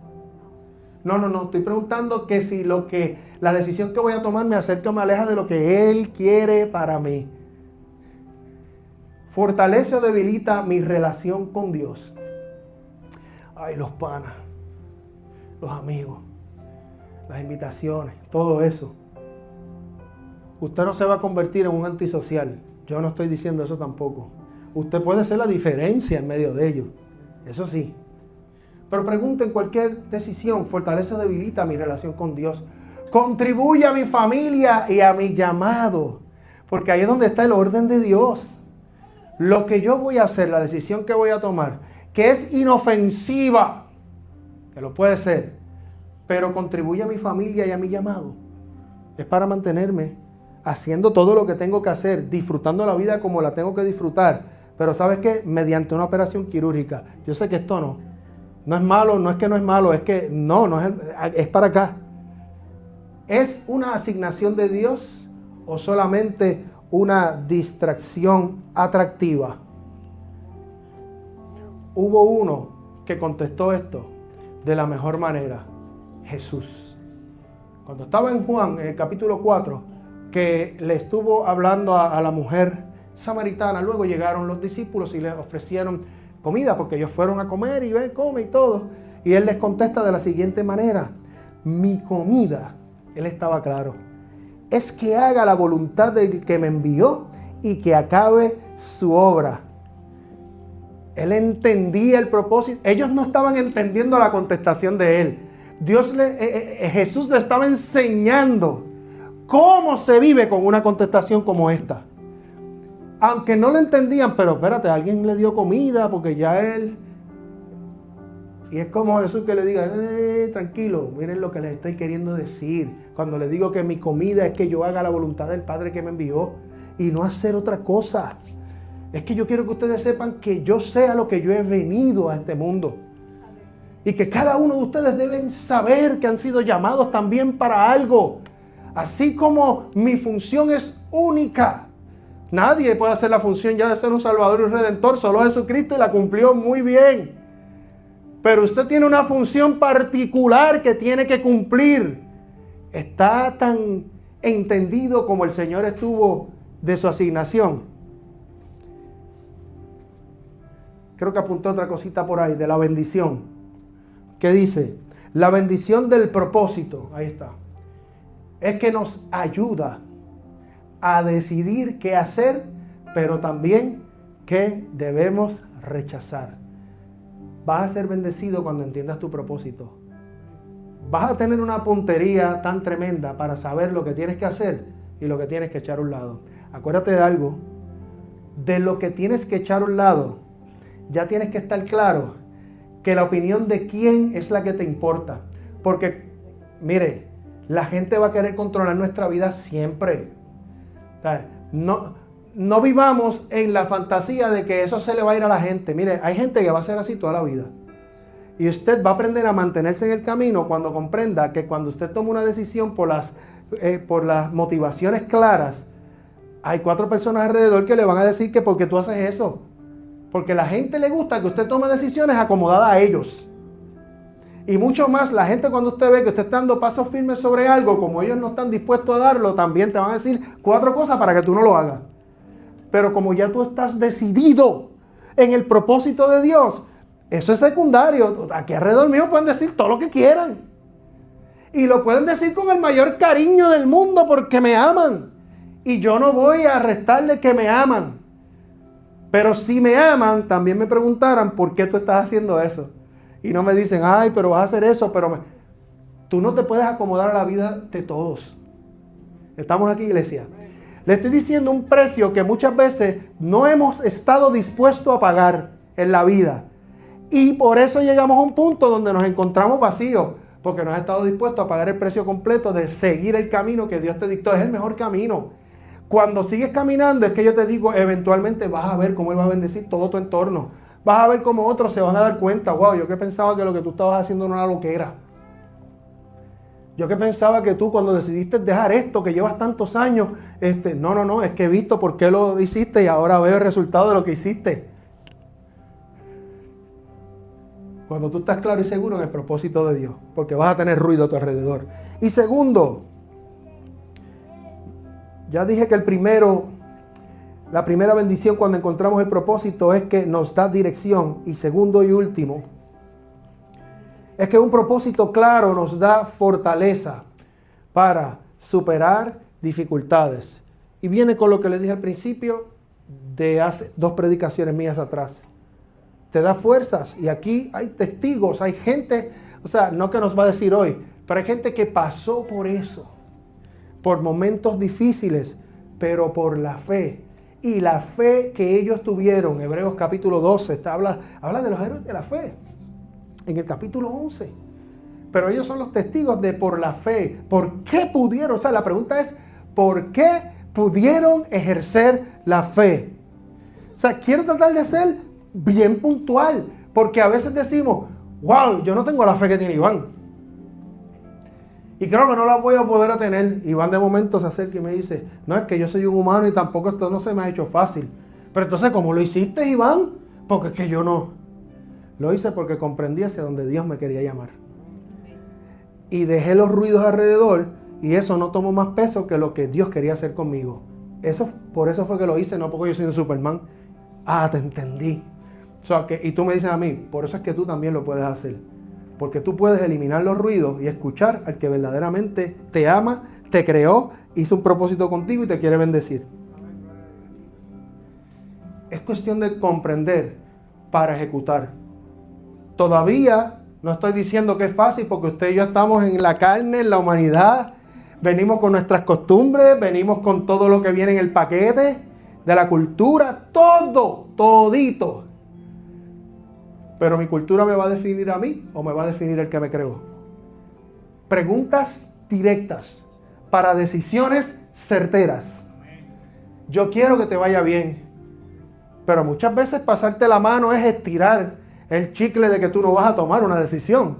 No. Estoy preguntando que si la decisión que voy a tomar me acerca o me aleja de lo que Él quiere para mí. Fortalece o debilita mi relación con Dios. Ay, los panas, los amigos, las invitaciones, todo eso. Usted no se va a convertir en un antisocial. Yo no estoy diciendo eso tampoco. Usted puede ser la diferencia en medio de ellos. Eso sí. Pero pregunte en cualquier decisión, fortalece o debilita mi relación con Dios. Contribuye a mi familia y a mi llamado. Porque ahí es donde está el orden de Dios. Lo que yo voy a hacer, la decisión que voy a tomar, que es inofensiva, que lo puede ser, pero contribuye a mi familia y a mi llamado. Es para mantenerme haciendo todo lo que tengo que hacer, disfrutando la vida como la tengo que disfrutar. Pero ¿sabes qué? Mediante una operación quirúrgica. Yo sé que esto no es malo, no es que no es malo, es que es para acá. ¿Es una asignación de Dios o solamente una distracción atractiva? Hubo uno que contestó esto de la mejor manera: Jesús. Cuando estaba en Juan, en el capítulo 4, que le estuvo hablando a la mujer samaritana, luego llegaron los discípulos y le ofrecieron comida porque ellos fueron a comer y come y todo. Y él les contesta de la siguiente manera: mi comida, él estaba claro, es que haga la voluntad del que me envió y que acabe su obra. Él entendía el propósito. Ellos no estaban entendiendo la contestación de él. Jesús le estaba enseñando cómo se vive con una contestación como esta. Aunque no lo entendían, pero espérate, alguien le dio comida porque ya él... Y es como Jesús que le diga, tranquilo, miren lo que les estoy queriendo decir. Cuando les digo que mi comida es que yo haga la voluntad del Padre que me envió y no hacer otra cosa. Es que yo quiero que ustedes sepan que yo sé a lo que yo he venido a este mundo. Y que cada uno de ustedes deben saber que han sido llamados también para algo. Así como mi función es única. Nadie puede hacer la función ya de ser un Salvador y un Redentor, solo Jesucristo, y la cumplió muy bien. Pero usted tiene una función particular que tiene que cumplir. Está tan entendido como el Señor estuvo de su asignación. Creo que apuntó otra cosita por ahí, de la bendición. ¿Qué dice? La bendición del propósito, ahí está, es que nos ayuda a decidir qué hacer, pero también qué debemos rechazar. Vas a ser bendecido cuando entiendas tu propósito. Vas a tener una puntería tan tremenda para saber lo que tienes que hacer y lo que tienes que echar a un lado. Acuérdate de algo, de lo que tienes que echar a un lado, ya tienes que estar claro que la opinión de quién es la que te importa. Porque, mire, la gente va a querer controlar nuestra vida siempre. O sea, no vivamos en la fantasía de que eso se le va a ir a la gente. Mire, hay gente que va a ser así toda la vida. Y usted va a aprender a mantenerse en el camino cuando comprenda que cuando usted toma una decisión por las motivaciones claras, hay 4 personas alrededor que le van a decir que por qué tú haces eso. Porque a la gente le gusta que usted tome decisiones acomodadas a ellos. Y mucho más, la gente cuando usted ve que usted está dando pasos firmes sobre algo, como ellos no están dispuestos a darlo, también te van a decir 4 cosas para que tú no lo hagas. Pero como ya tú estás decidido en el propósito de Dios, eso es secundario. Aquí alrededor mío pueden decir todo lo que quieran. Y lo pueden decir con el mayor cariño del mundo porque me aman. Y yo no voy a restarle que me aman. Pero si me aman, también me preguntaran por qué tú estás haciendo eso. Y no me dicen, ay, pero vas a hacer eso, Tú no te puedes acomodar a la vida de todos. ¿Estamos aquí, iglesia? Le estoy diciendo un precio que muchas veces no hemos estado dispuestos a pagar en la vida. Y por eso llegamos a un punto donde nos encontramos vacíos, porque no has estado dispuesto a pagar el precio completo de seguir el camino que Dios te dictó. Es el mejor camino. Cuando sigues caminando, es que yo te digo, eventualmente vas a ver cómo Él va a bendecir todo tu entorno. Vas a ver cómo otros se van a dar cuenta, wow, yo que pensaba que lo que tú estabas haciendo no era lo que era. Yo que pensaba que tú cuando decidiste dejar esto, que llevas tantos años, no, es que he visto por qué lo hiciste y ahora veo el resultado de lo que hiciste. Cuando tú estás claro y seguro en el propósito de Dios, porque vas a tener ruido a tu alrededor. Y segundo, ya dije que la primera bendición cuando encontramos el propósito es que nos da dirección. Y segundo y último, es que un propósito claro nos da fortaleza para superar dificultades. Y viene con lo que les dije al principio de hace 2 predicaciones mías atrás. Te da fuerzas. Y aquí hay testigos, hay gente, no que nos va a decir hoy, pero hay gente que pasó por eso, por momentos difíciles, pero por la fe. Y la fe que ellos tuvieron, Hebreos capítulo 12, habla de los héroes de la fe. En el capítulo 11. Pero ellos son los testigos de por la fe. ¿Por qué pudieron? La pregunta es, ¿por qué pudieron ejercer la fe? Quiero tratar de ser bien puntual. Porque a veces decimos, wow, yo no tengo la fe que tiene Iván. Y creo que no la voy a poder tener. Iván de momento se acerca y me dice, no, es que yo soy un humano y tampoco esto no se me ha hecho fácil. Pero entonces, ¿cómo lo hiciste, Iván? Porque es que yo no. Lo hice porque comprendí hacia donde Dios me quería llamar. Y dejé los ruidos alrededor y eso no tomó más peso que lo que Dios quería hacer conmigo. Por eso fue que lo hice, no porque yo soy un Superman. Te entendí. Y tú me dices a mí, por eso es que tú también lo puedes hacer. Porque tú puedes eliminar los ruidos y escuchar al que verdaderamente te ama, te creó, hizo un propósito contigo y te quiere bendecir. Es cuestión de comprender para ejecutar. Todavía no estoy diciendo que es fácil porque usted y yo estamos en la carne, en la humanidad. Venimos con nuestras costumbres, venimos con todo lo que viene en el paquete de la cultura, todito. Pero mi cultura me va a definir a mí o me va a definir el que me creó. Preguntas directas para decisiones certeras. Yo quiero que te vaya bien, pero muchas veces pasarte la mano es estirar el chicle de que tú no vas a tomar una decisión.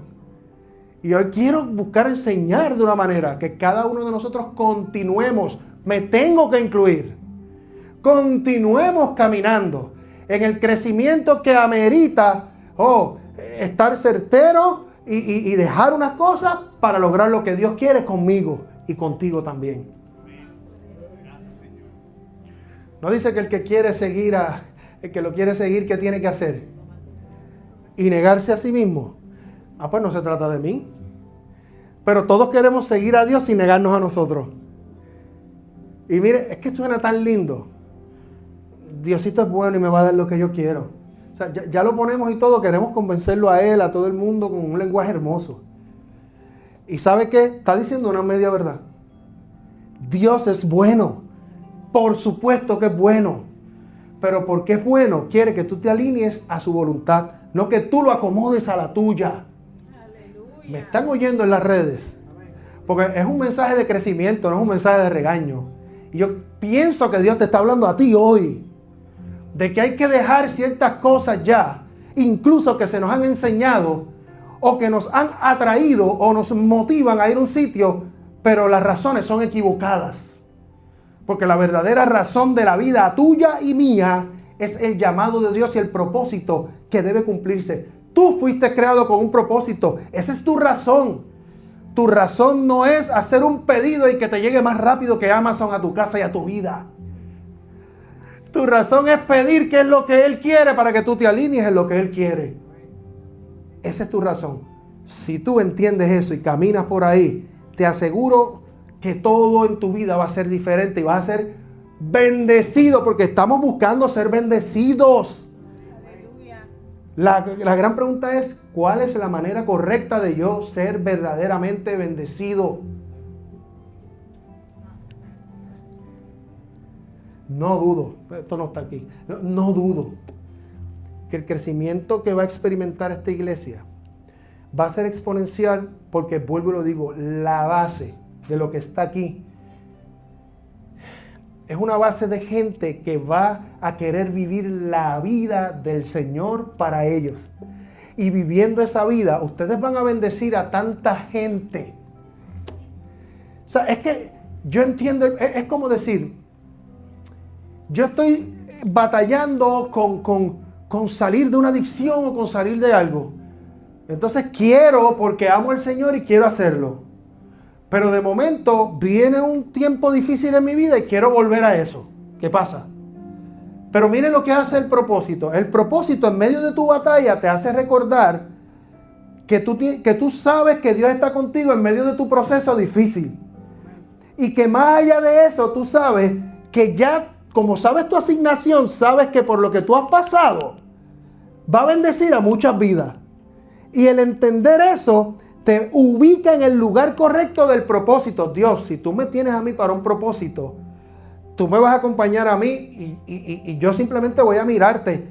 Y hoy quiero buscar enseñar de una manera que cada uno de nosotros continuemos, me tengo que incluir, continuemos caminando en el crecimiento que amerita estar certero y dejar unas cosas para lograr lo que Dios quiere conmigo y contigo también. No dice que el que quiere seguir el que lo quiere seguir, ¿qué tiene que hacer? Y negarse a sí mismo. Pues no se trata de mí. Pero todos queremos seguir a Dios sin negarnos a nosotros. Y mire, es que suena tan lindo. Diosito es bueno y me va a dar lo que yo quiero. Ya lo ponemos y todo, queremos convencerlo a Él, a todo el mundo con un lenguaje hermoso. ¿Y sabe qué? Está diciendo una media verdad. Dios es bueno. Por supuesto que es bueno. Pero porque es bueno, quiere que tú te alinees a su voluntad. No que tú lo acomodes a la tuya. Aleluya. Me están oyendo en las redes. Porque es un mensaje de crecimiento, no es un mensaje de regaño. Y yo pienso que Dios te está hablando a ti hoy. De que hay que dejar ciertas cosas ya. Incluso que se nos han enseñado. O que nos han atraído o nos motivan a ir a un sitio. Pero las razones son equivocadas. Porque la verdadera razón de la vida tuya y mía es el llamado de Dios y el propósito que debe cumplirse. Tú fuiste creado con un propósito. Esa es tu razón. Tu razón no es hacer un pedido y que te llegue más rápido que Amazon a tu casa y a tu vida. Tu razón es pedir qué es lo que Él quiere para que tú te alinees en lo que Él quiere. Esa es tu razón. Si tú entiendes eso y caminas por ahí, te aseguro que todo en tu vida va a ser diferente y vas a ser bendecido, porque estamos buscando ser bendecidos. La gran pregunta es, ¿cuál es la manera correcta de yo ser verdaderamente bendecido? No dudo, esto no está aquí, no dudo que el crecimiento que va a experimentar esta iglesia va a ser exponencial, porque vuelvo y lo digo, la base de lo que está aquí es una base de gente que va a querer vivir la vida del Señor para ellos. Y viviendo esa vida, ustedes van a bendecir a tanta gente. O sea, es que yo entiendo, es como decir, yo estoy batallando con salir de una adicción o con salir de algo. Entonces quiero, porque amo al Señor y quiero hacerlo. Pero de momento viene un tiempo difícil en mi vida y quiero volver a eso. ¿Qué pasa? Pero miren lo que hace el propósito. El propósito en medio de tu batalla te hace recordar que tú sabes que Dios está contigo en medio de tu proceso difícil. Y que más allá de eso, tú sabes que ya, como sabes tu asignación, sabes que por lo que tú has pasado, va a bendecir a muchas vidas. Y el entender eso te ubica en el lugar correcto del propósito. Dios, si tú me tienes a mí para un propósito, tú me vas a acompañar a mí y yo simplemente voy a mirarte.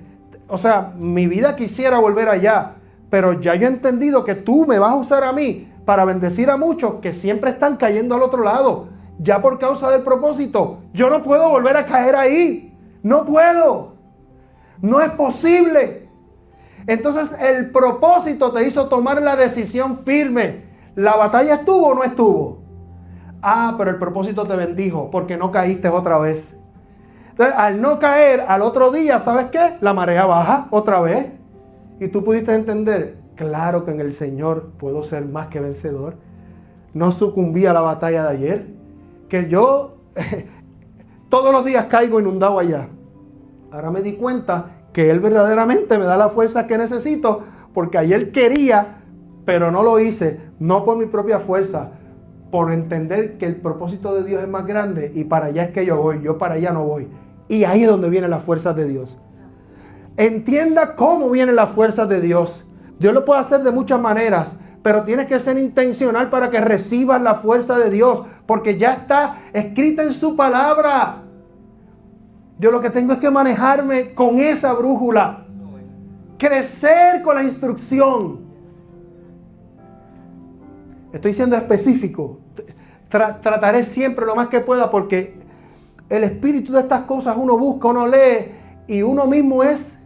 O sea, mi vida quisiera volver allá, pero ya yo he entendido que tú me vas a usar a mí para bendecir a muchos que siempre están cayendo al otro lado. Ya por causa del propósito, yo no puedo volver a caer ahí. No puedo. No es posible. Entonces el propósito te hizo tomar la decisión firme. ¿La batalla estuvo o no estuvo? Ah, pero el propósito te bendijo porque no caíste otra vez. Entonces, al no caer, al otro día, ¿sabes qué? La marea baja otra vez. Y tú pudiste entender, claro que en el Señor puedo ser más que vencedor. No sucumbí a la batalla de ayer. Que yo todos los días caigo inundado allá. Ahora me di cuenta que Él verdaderamente me da la fuerza que necesito, porque ayer quería, pero no lo hice, no por mi propia fuerza, por entender que el propósito de Dios es más grande y para allá es que yo voy, yo para allá no voy. Y ahí es donde vienen las fuerzas de Dios. Entienda cómo vienen las fuerzas de Dios. Dios lo puede hacer de muchas maneras, pero tienes que ser intencional para que recibas la fuerza de Dios, porque ya está escrita en su palabra. Yo lo que tengo es que manejarme con esa brújula. Crecer con la instrucción. Estoy siendo específico. Trataré siempre lo más que pueda, porque el espíritu de estas cosas uno busca, uno lee y uno mismo es.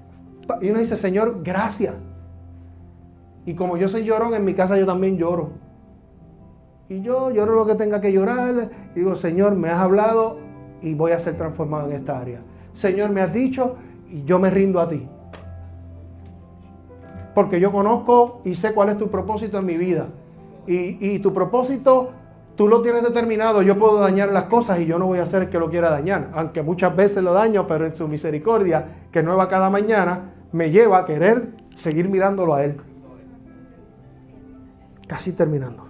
Y uno dice, Señor, gracias. Y como yo soy llorón, en mi casa yo también lloro. Y yo lloro lo que tenga que llorar. Y digo, Señor, me has hablado y voy a ser transformado en esta área. Señor, me has dicho y yo me rindo a ti. Porque yo conozco y sé cuál es tu propósito en mi vida. Y tu propósito, tú lo tienes determinado. Yo puedo dañar las cosas y yo no voy a ser el que lo quiera dañar. Aunque muchas veces lo daño, pero en su misericordia, que nueva cada mañana, me lleva a querer seguir mirándolo a Él. Casi terminando.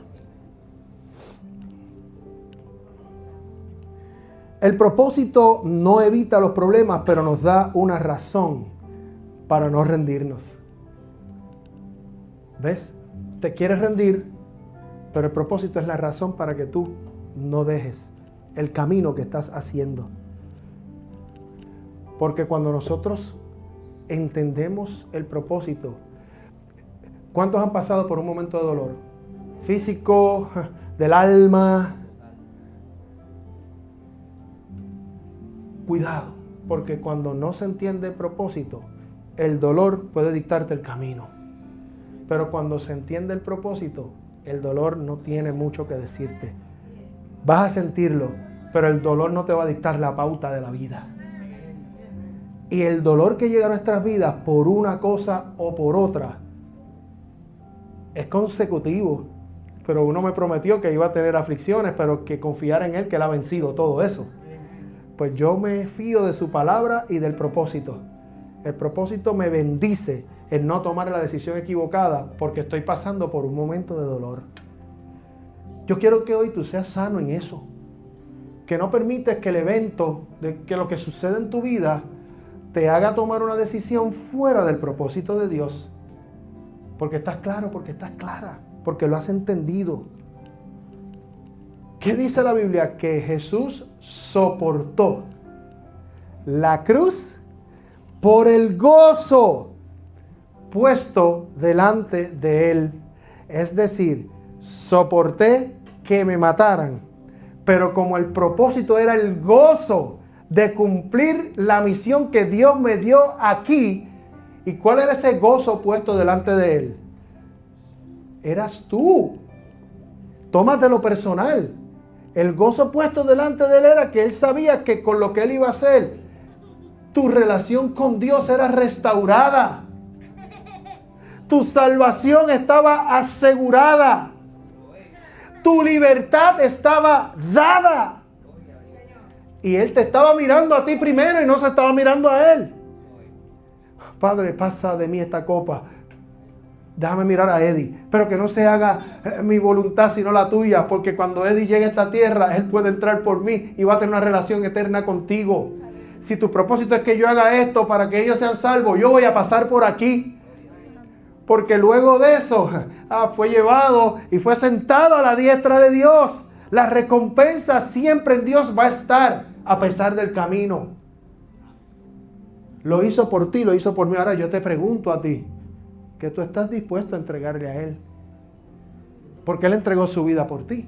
El propósito no evita los problemas, pero nos da una razón para no rendirnos. ¿Ves? Te quieres rendir, pero el propósito es la razón para que tú no dejes el camino que estás haciendo. Porque cuando nosotros entendemos el propósito, ¿cuántos han pasado por un momento de dolor? Físico, del alma. Cuidado, porque cuando no se entiende el propósito, el dolor puede dictarte el camino. Pero cuando se entiende el propósito, el dolor no tiene mucho que decirte. Vas a sentirlo, pero el dolor no te va a dictar la pauta de la vida. Y el dolor que llega a nuestras vidas por una cosa o por otra, es consecutivo. Pero uno me prometió que iba a tener aflicciones, pero que confiara en Él, que Él ha vencido todo eso. Pues yo me fío de su palabra y del propósito. El propósito me bendice en no tomar la decisión equivocada porque estoy pasando por un momento de dolor. Yo quiero que hoy tú seas sano en eso. Que no permites que el evento, que lo que sucede en tu vida, te haga tomar una decisión fuera del propósito de Dios. Porque estás claro, porque estás clara, porque lo has entendido. ¿Qué dice la Biblia? Que Jesús soportó la cruz por el gozo puesto delante de Él. Es decir, soporté que me mataran, pero como el propósito era el gozo de cumplir la misión que Dios me dio aquí. ¿Y cuál era ese gozo puesto delante de Él? Eras tú. Tómatelo personal. El gozo puesto delante de Él era que Él sabía que con lo que Él iba a hacer, tu relación con Dios era restaurada. Tu salvación estaba asegurada. Tu libertad estaba dada. Y Él te estaba mirando a ti primero y no se estaba mirando a Él. Padre, pasa de mí esta copa. Déjame mirar a Eddie. Pero que no se haga mi voluntad sino la tuya. Porque cuando Eddie llegue a esta tierra, él puede entrar por mí y va a tener una relación eterna contigo. Si tu propósito es que yo haga esto para que ellos sean salvos, yo voy a pasar por aquí. Porque luego de eso, fue llevado y fue sentado a la diestra de Dios. La recompensa siempre en Dios va a estar a pesar del camino. Lo hizo por ti, lo hizo por mí. Ahora yo te pregunto a ti, ¿qué tú estás dispuesto a entregarle a Él? Porque Él entregó su vida por ti.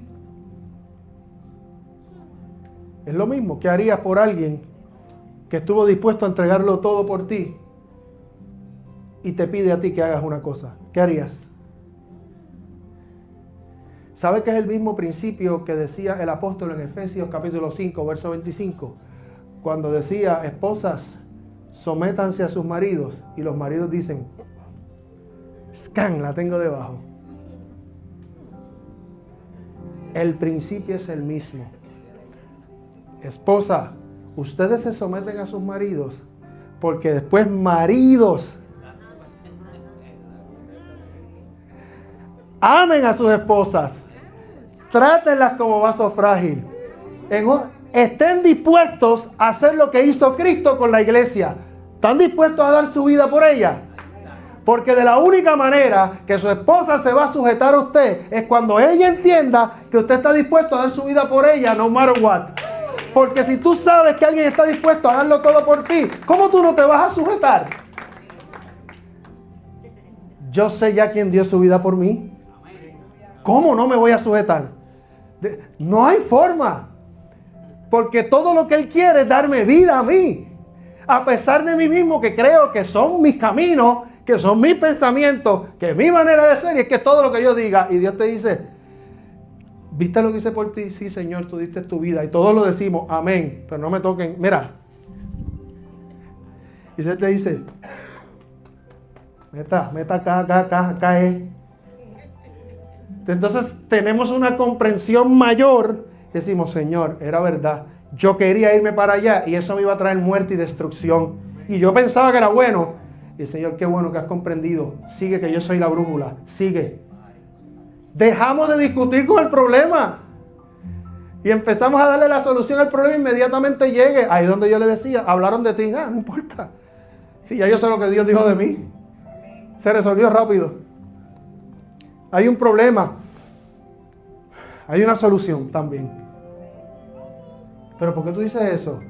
Es lo mismo que harías por alguien que estuvo dispuesto a entregarlo todo por ti y te pide a ti que hagas una cosa. ¿Qué harías? ¿Sabe que es el mismo principio que decía el apóstol en Efesios capítulo 5, verso 25? Cuando decía, esposas, sométanse a sus maridos. Y los maridos dicen, scan, la tengo debajo. El principio es el mismo. Esposa, ustedes se someten a sus maridos porque después maridos amen a sus esposas, trátenlas como vaso frágil, estén dispuestos a hacer lo que hizo Cristo con la iglesia. ¿Están dispuestos a dar su vida por ella? Porque de la única manera que su esposa se va a sujetar a usted es cuando ella entienda que usted está dispuesto a dar su vida por ella, no matter what. Porque si tú sabes que alguien está dispuesto a darlo todo por ti, ¿cómo tú no te vas a sujetar? Yo sé ya quién dio su vida por mí. ¿Cómo no me voy a sujetar? No hay forma. Porque todo lo que Él quiere es darme vida a mí. A pesar de mí mismo, que creo que son mis caminos, que son mis pensamientos, que es mi manera de ser, y es que todo lo que yo diga. Y Dios te dice, ¿viste lo que hice por ti? Sí, Señor, tú diste tu vida. Y todos lo decimos, amén. Pero no me toquen, mira. Y Él te dice, meta acá. Entonces tenemos una comprensión mayor. Decimos, Señor, era verdad. Yo quería irme para allá y eso me iba a traer muerte y destrucción. Y yo pensaba que era bueno. Y el Señor, qué bueno que has comprendido. Sigue, que yo soy la brújula. Sigue. Dejamos de discutir con el problema. Y empezamos a darle la solución al problema, inmediatamente llegue. Ahí donde yo le decía, hablaron de ti. No importa. Sí, ya yo sé lo que Dios dijo de mí. Se resolvió rápido. Hay un problema. Hay una solución también. ¿Pero por qué tú dices eso?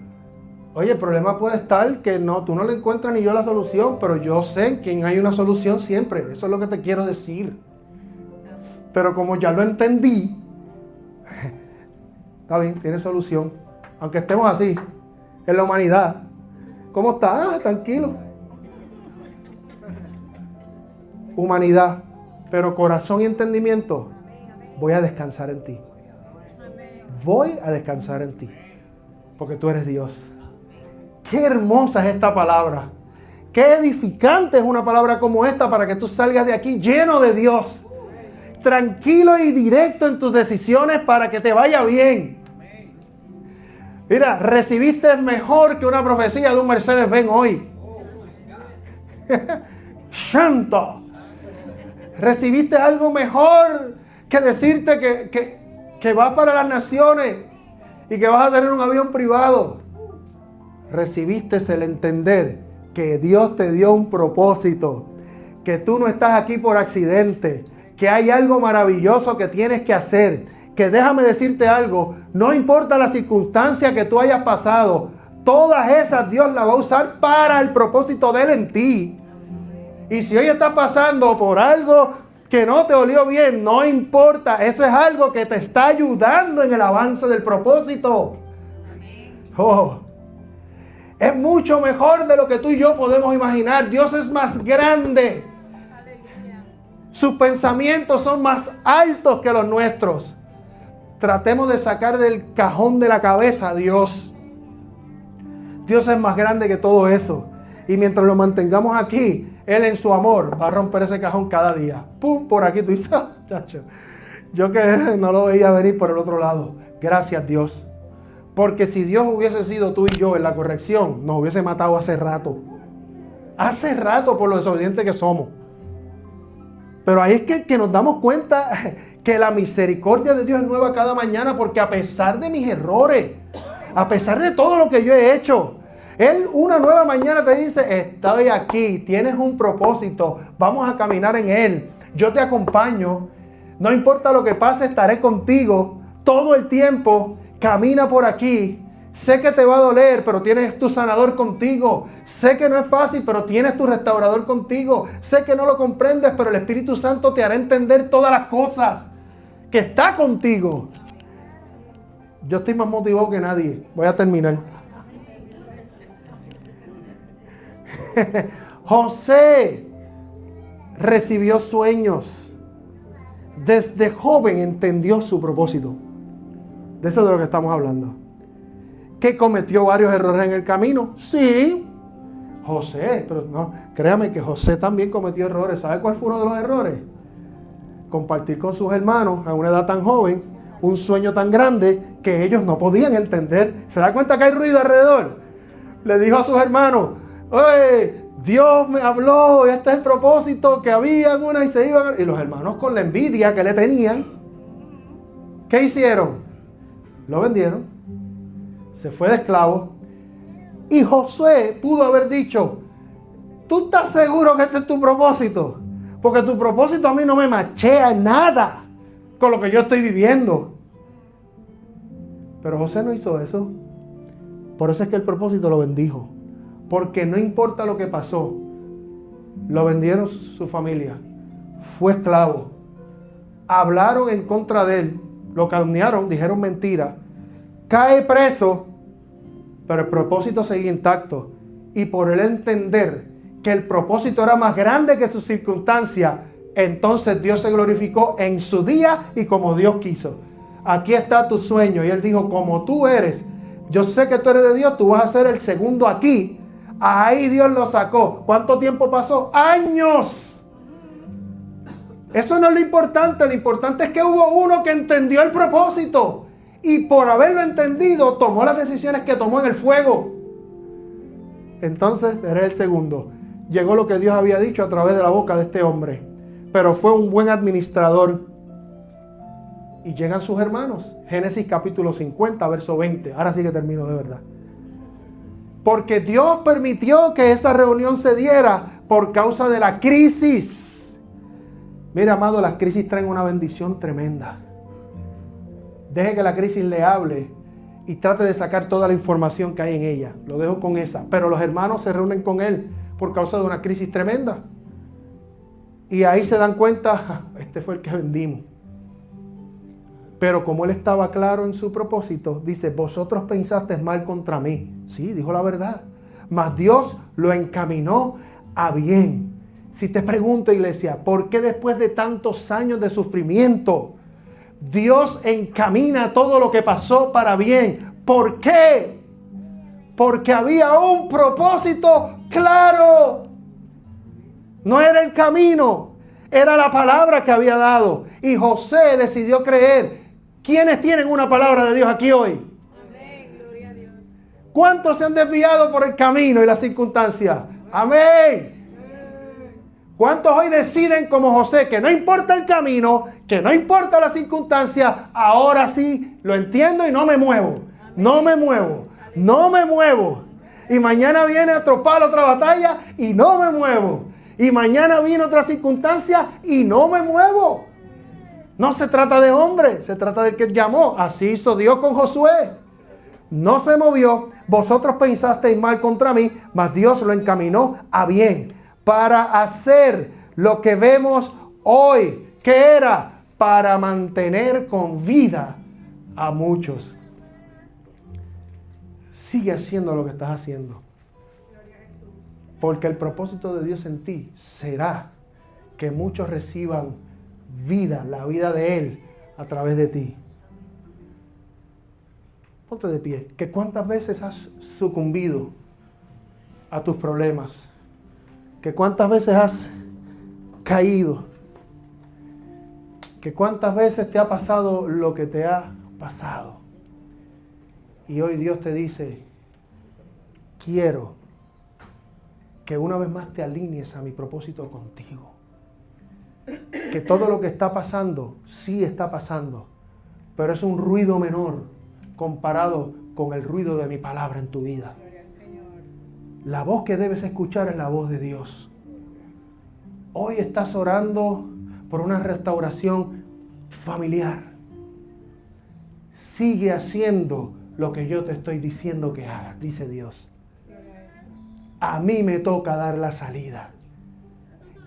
Oye, el problema puede estar que no, tú no le encuentras ni yo la solución, pero yo sé en quién hay una solución siempre. Eso es lo que te quiero decir. Pero como ya lo entendí, está bien, tiene solución. Aunque estemos así, en la humanidad. ¿Cómo está? Tranquilo. Humanidad, pero corazón y entendimiento, voy a descansar en ti. Voy a descansar en ti, porque tú eres Dios. Qué hermosa es esta palabra. Qué edificante es una palabra como esta para que tú salgas de aquí lleno de Dios. tranquilo y directo en tus decisiones para que te vaya bien. Mira, recibiste mejor que una profecía de un Mercedes-Benz hoy. Santo. Recibiste algo mejor que decirte que vas para las naciones y que vas a tener un avión privado. Recibiste el entender que Dios te dio un propósito, que tú no estás aquí por accidente, que hay algo maravilloso que tienes que hacer, que déjame decirte algo, no importa la circunstancia que tú hayas pasado, todas esas Dios las va a usar para el propósito de Él en ti. Y si hoy estás pasando por algo que no te olió bien, no importa, eso es algo que te está ayudando en el avance del propósito. Oh, es mucho mejor de lo que tú y yo podemos imaginar. Dios es más grande. Sus pensamientos son más altos que los nuestros. Tratemos de sacar del cajón de la cabeza a Dios. Dios es más grande que todo eso. Y mientras lo mantengamos aquí, Él en su amor va a romper ese cajón cada día. ¡Pum! Por aquí tú dices, chacho. Yo que no lo veía venir por el otro lado. Gracias, Dios. Porque si Dios hubiese sido tú y yo en la corrección, nos hubiese matado hace rato. Hace rato por lo desobedientes que somos. Pero ahí es que nos damos cuenta que la misericordia de Dios es nueva cada mañana, porque a pesar de mis errores, a pesar de todo lo que yo he hecho, Él una nueva mañana te dice, estoy aquí, tienes un propósito, vamos a caminar en Él, yo te acompaño, no importa lo que pase, estaré contigo todo el tiempo, camina por aquí. Sé que te va a doler, pero tienes tu sanador contigo. Sé que no es fácil, pero tienes tu restaurador contigo. Sé que no lo comprendes, pero el Espíritu Santo te hará entender todas las cosas. Que está contigo. Yo estoy más motivado que nadie. Voy a terminar. José recibió sueños. Desde joven entendió su propósito. De eso es de lo que estamos hablando. ¿Que cometió varios errores en el camino? Sí. José, pero no, créame que José también cometió errores. ¿Sabe cuál fue uno de los errores? Compartir con sus hermanos a una edad tan joven un sueño tan grande que ellos no podían entender. ¿Se da cuenta que hay ruido alrededor? Le dijo a sus hermanos, oye, Dios me habló, este es el propósito, que había una y se iban. Y los hermanos, con la envidia que le tenían, ¿qué hicieron? Lo vendieron. Se fue de esclavo. Y Josué pudo haber dicho, ¿tú estás seguro que este es tu propósito? Porque tu propósito a mí no me machea en nada con lo que yo estoy viviendo. Pero José no hizo eso. Por eso es que el propósito lo bendijo. Porque no importa lo que pasó, lo vendieron su familia. Fue esclavo. Hablaron en contra de él. Lo calumniaron, dijeron mentiras. Cae preso, pero el propósito seguía intacto. Y por él entender que el propósito era más grande que su circunstancia, entonces Dios se glorificó en su día y como Dios quiso. Aquí está tu sueño. Y él dijo, como tú eres, yo sé que tú eres de Dios, tú vas a ser el segundo aquí. Ahí Dios lo sacó. ¿Cuánto tiempo pasó? ¡Años! Eso no es lo importante es que hubo uno que entendió el propósito. Y por haberlo entendido, tomó las decisiones que tomó en el fuego. Entonces, eres el segundo. Llegó lo que Dios había dicho a través de la boca de este hombre. Pero fue un buen administrador. Y llegan sus hermanos. Génesis capítulo 50, verso 20. Ahora sí que termino de verdad. Porque Dios permitió que esa reunión se diera por causa de la crisis. Mira, amado, las crisis traen una bendición tremenda. Deje que la crisis le hable y trate de sacar toda la información que hay en ella. Lo dejo con esa. Pero los hermanos se reúnen con él por causa de una crisis tremenda. Y ahí se dan cuenta, este fue el que vendimos. Pero como él estaba claro en su propósito, dice, vosotros pensasteis mal contra mí. Sí, dijo la verdad. Mas Dios lo encaminó a bien. Si te pregunto, iglesia, ¿por qué después de tantos años de sufrimiento, Dios encamina todo lo que pasó para bien? ¿Por qué? Porque había un propósito claro. No era el camino. Era la palabra que había dado. Y José decidió creer. ¿Quiénes tienen una palabra de Dios aquí hoy? Amén, gloria a Dios. ¿Cuántos se han desviado por el camino y las circunstancias? Amén. ¿Cuántos hoy deciden como José que no importa el camino, que no importa las circunstancias, ahora sí lo entiendo y no me muevo? No me muevo, no me muevo. Y mañana viene otro palo, otra batalla y no me muevo. Y mañana viene otra circunstancia y no me muevo. No se trata de hombre, se trata del que llamó. Así hizo Dios con Josué. No se movió. Vosotros pensasteis mal contra mí, mas Dios lo encaminó a bien para hacer lo que vemos hoy, que era para mantener con vida a muchos. Sigue haciendo lo que estás haciendo. Porque el propósito de Dios en ti será que muchos reciban vida, la vida de Él, a través de ti. Ponte de pie. Que cuántas veces has sucumbido a tus problemas. Que cuántas veces has caído. Que cuántas veces te ha pasado lo que te ha pasado. Y hoy Dios te dice, quiero que una vez más te alinees a mi propósito contigo. Que todo lo que está pasando, sí está pasando, pero es un ruido menor comparado con el ruido de mi palabra en tu vida. La voz que debes escuchar es la voz de Dios. Hoy estás orando por una restauración familiar. Sigue haciendo lo que yo te estoy diciendo que hagas, dice Dios. A mí me toca dar la salida.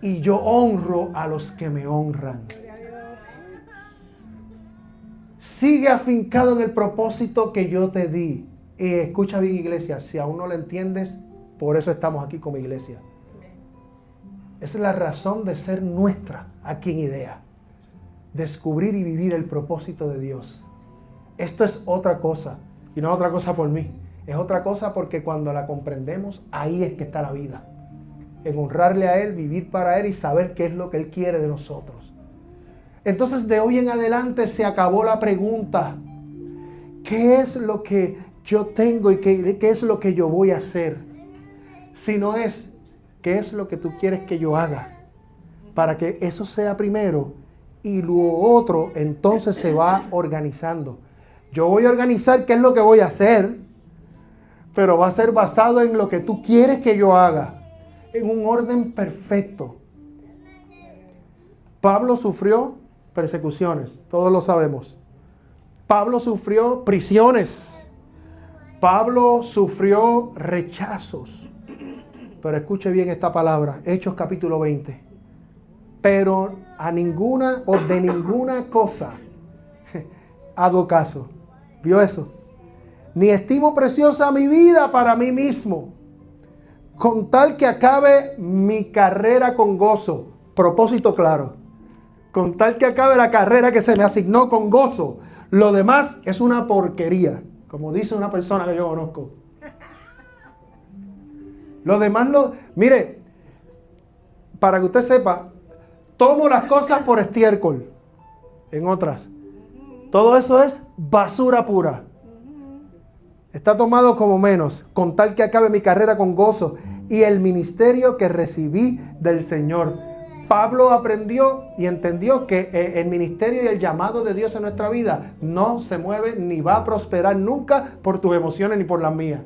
Y yo honro a los que me honran. Sigue afincado en el propósito que yo te di. Y escucha bien, iglesia, si aún no lo entiendes, por eso estamos aquí como iglesia. Esa es la razón de ser nuestra aquí en IDEA. Descubrir y vivir el propósito de Dios. Esto es otra cosa. Y no es otra cosa por mí. Es otra cosa porque cuando la comprendemos, ahí es que está la vida. En honrarle a Él, vivir para Él y saber qué es lo que Él quiere de nosotros. Entonces, de hoy en adelante se acabó la pregunta. ¿Qué es lo que yo tengo y qué es lo que yo voy a hacer? Sino es, ¿qué es lo que tú quieres que yo haga? Para que eso sea primero y lo otro entonces se va organizando. Yo voy a organizar qué es lo que voy a hacer, pero va a ser basado en lo que tú quieres que yo haga. En un orden perfecto. Pablo sufrió persecuciones, todos lo sabemos. Pablo sufrió prisiones. Pablo sufrió rechazos. Pero escuche bien esta palabra, Hechos capítulo 20. Pero a ninguna o de ninguna cosa hago caso. ¿Vio eso? Ni estimo preciosa mi vida para mí mismo, con tal que acabe mi carrera con gozo. Propósito claro. Con tal que acabe la carrera que se me asignó con gozo. Lo demás es una porquería, como dice una persona que yo conozco. Lo demás mire, para que usted sepa, tomo las cosas por estiércol. En otras. Todo eso es basura pura. Está tomado como menos, con tal que acabe mi carrera con gozo y el ministerio que recibí del Señor. Pablo aprendió y entendió que el ministerio y el llamado de Dios en nuestra vida no se mueve ni va a prosperar nunca por tus emociones ni por las mías.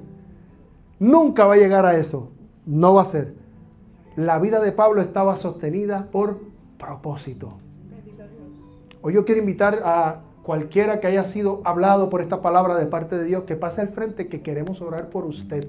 Nunca va a llegar a eso. No va a ser. La vida de Pablo estaba sostenida por propósito. Hoy yo quiero invitar a cualquiera que haya sido hablado por esta palabra de parte de Dios, que pase al frente, que queremos orar por usted.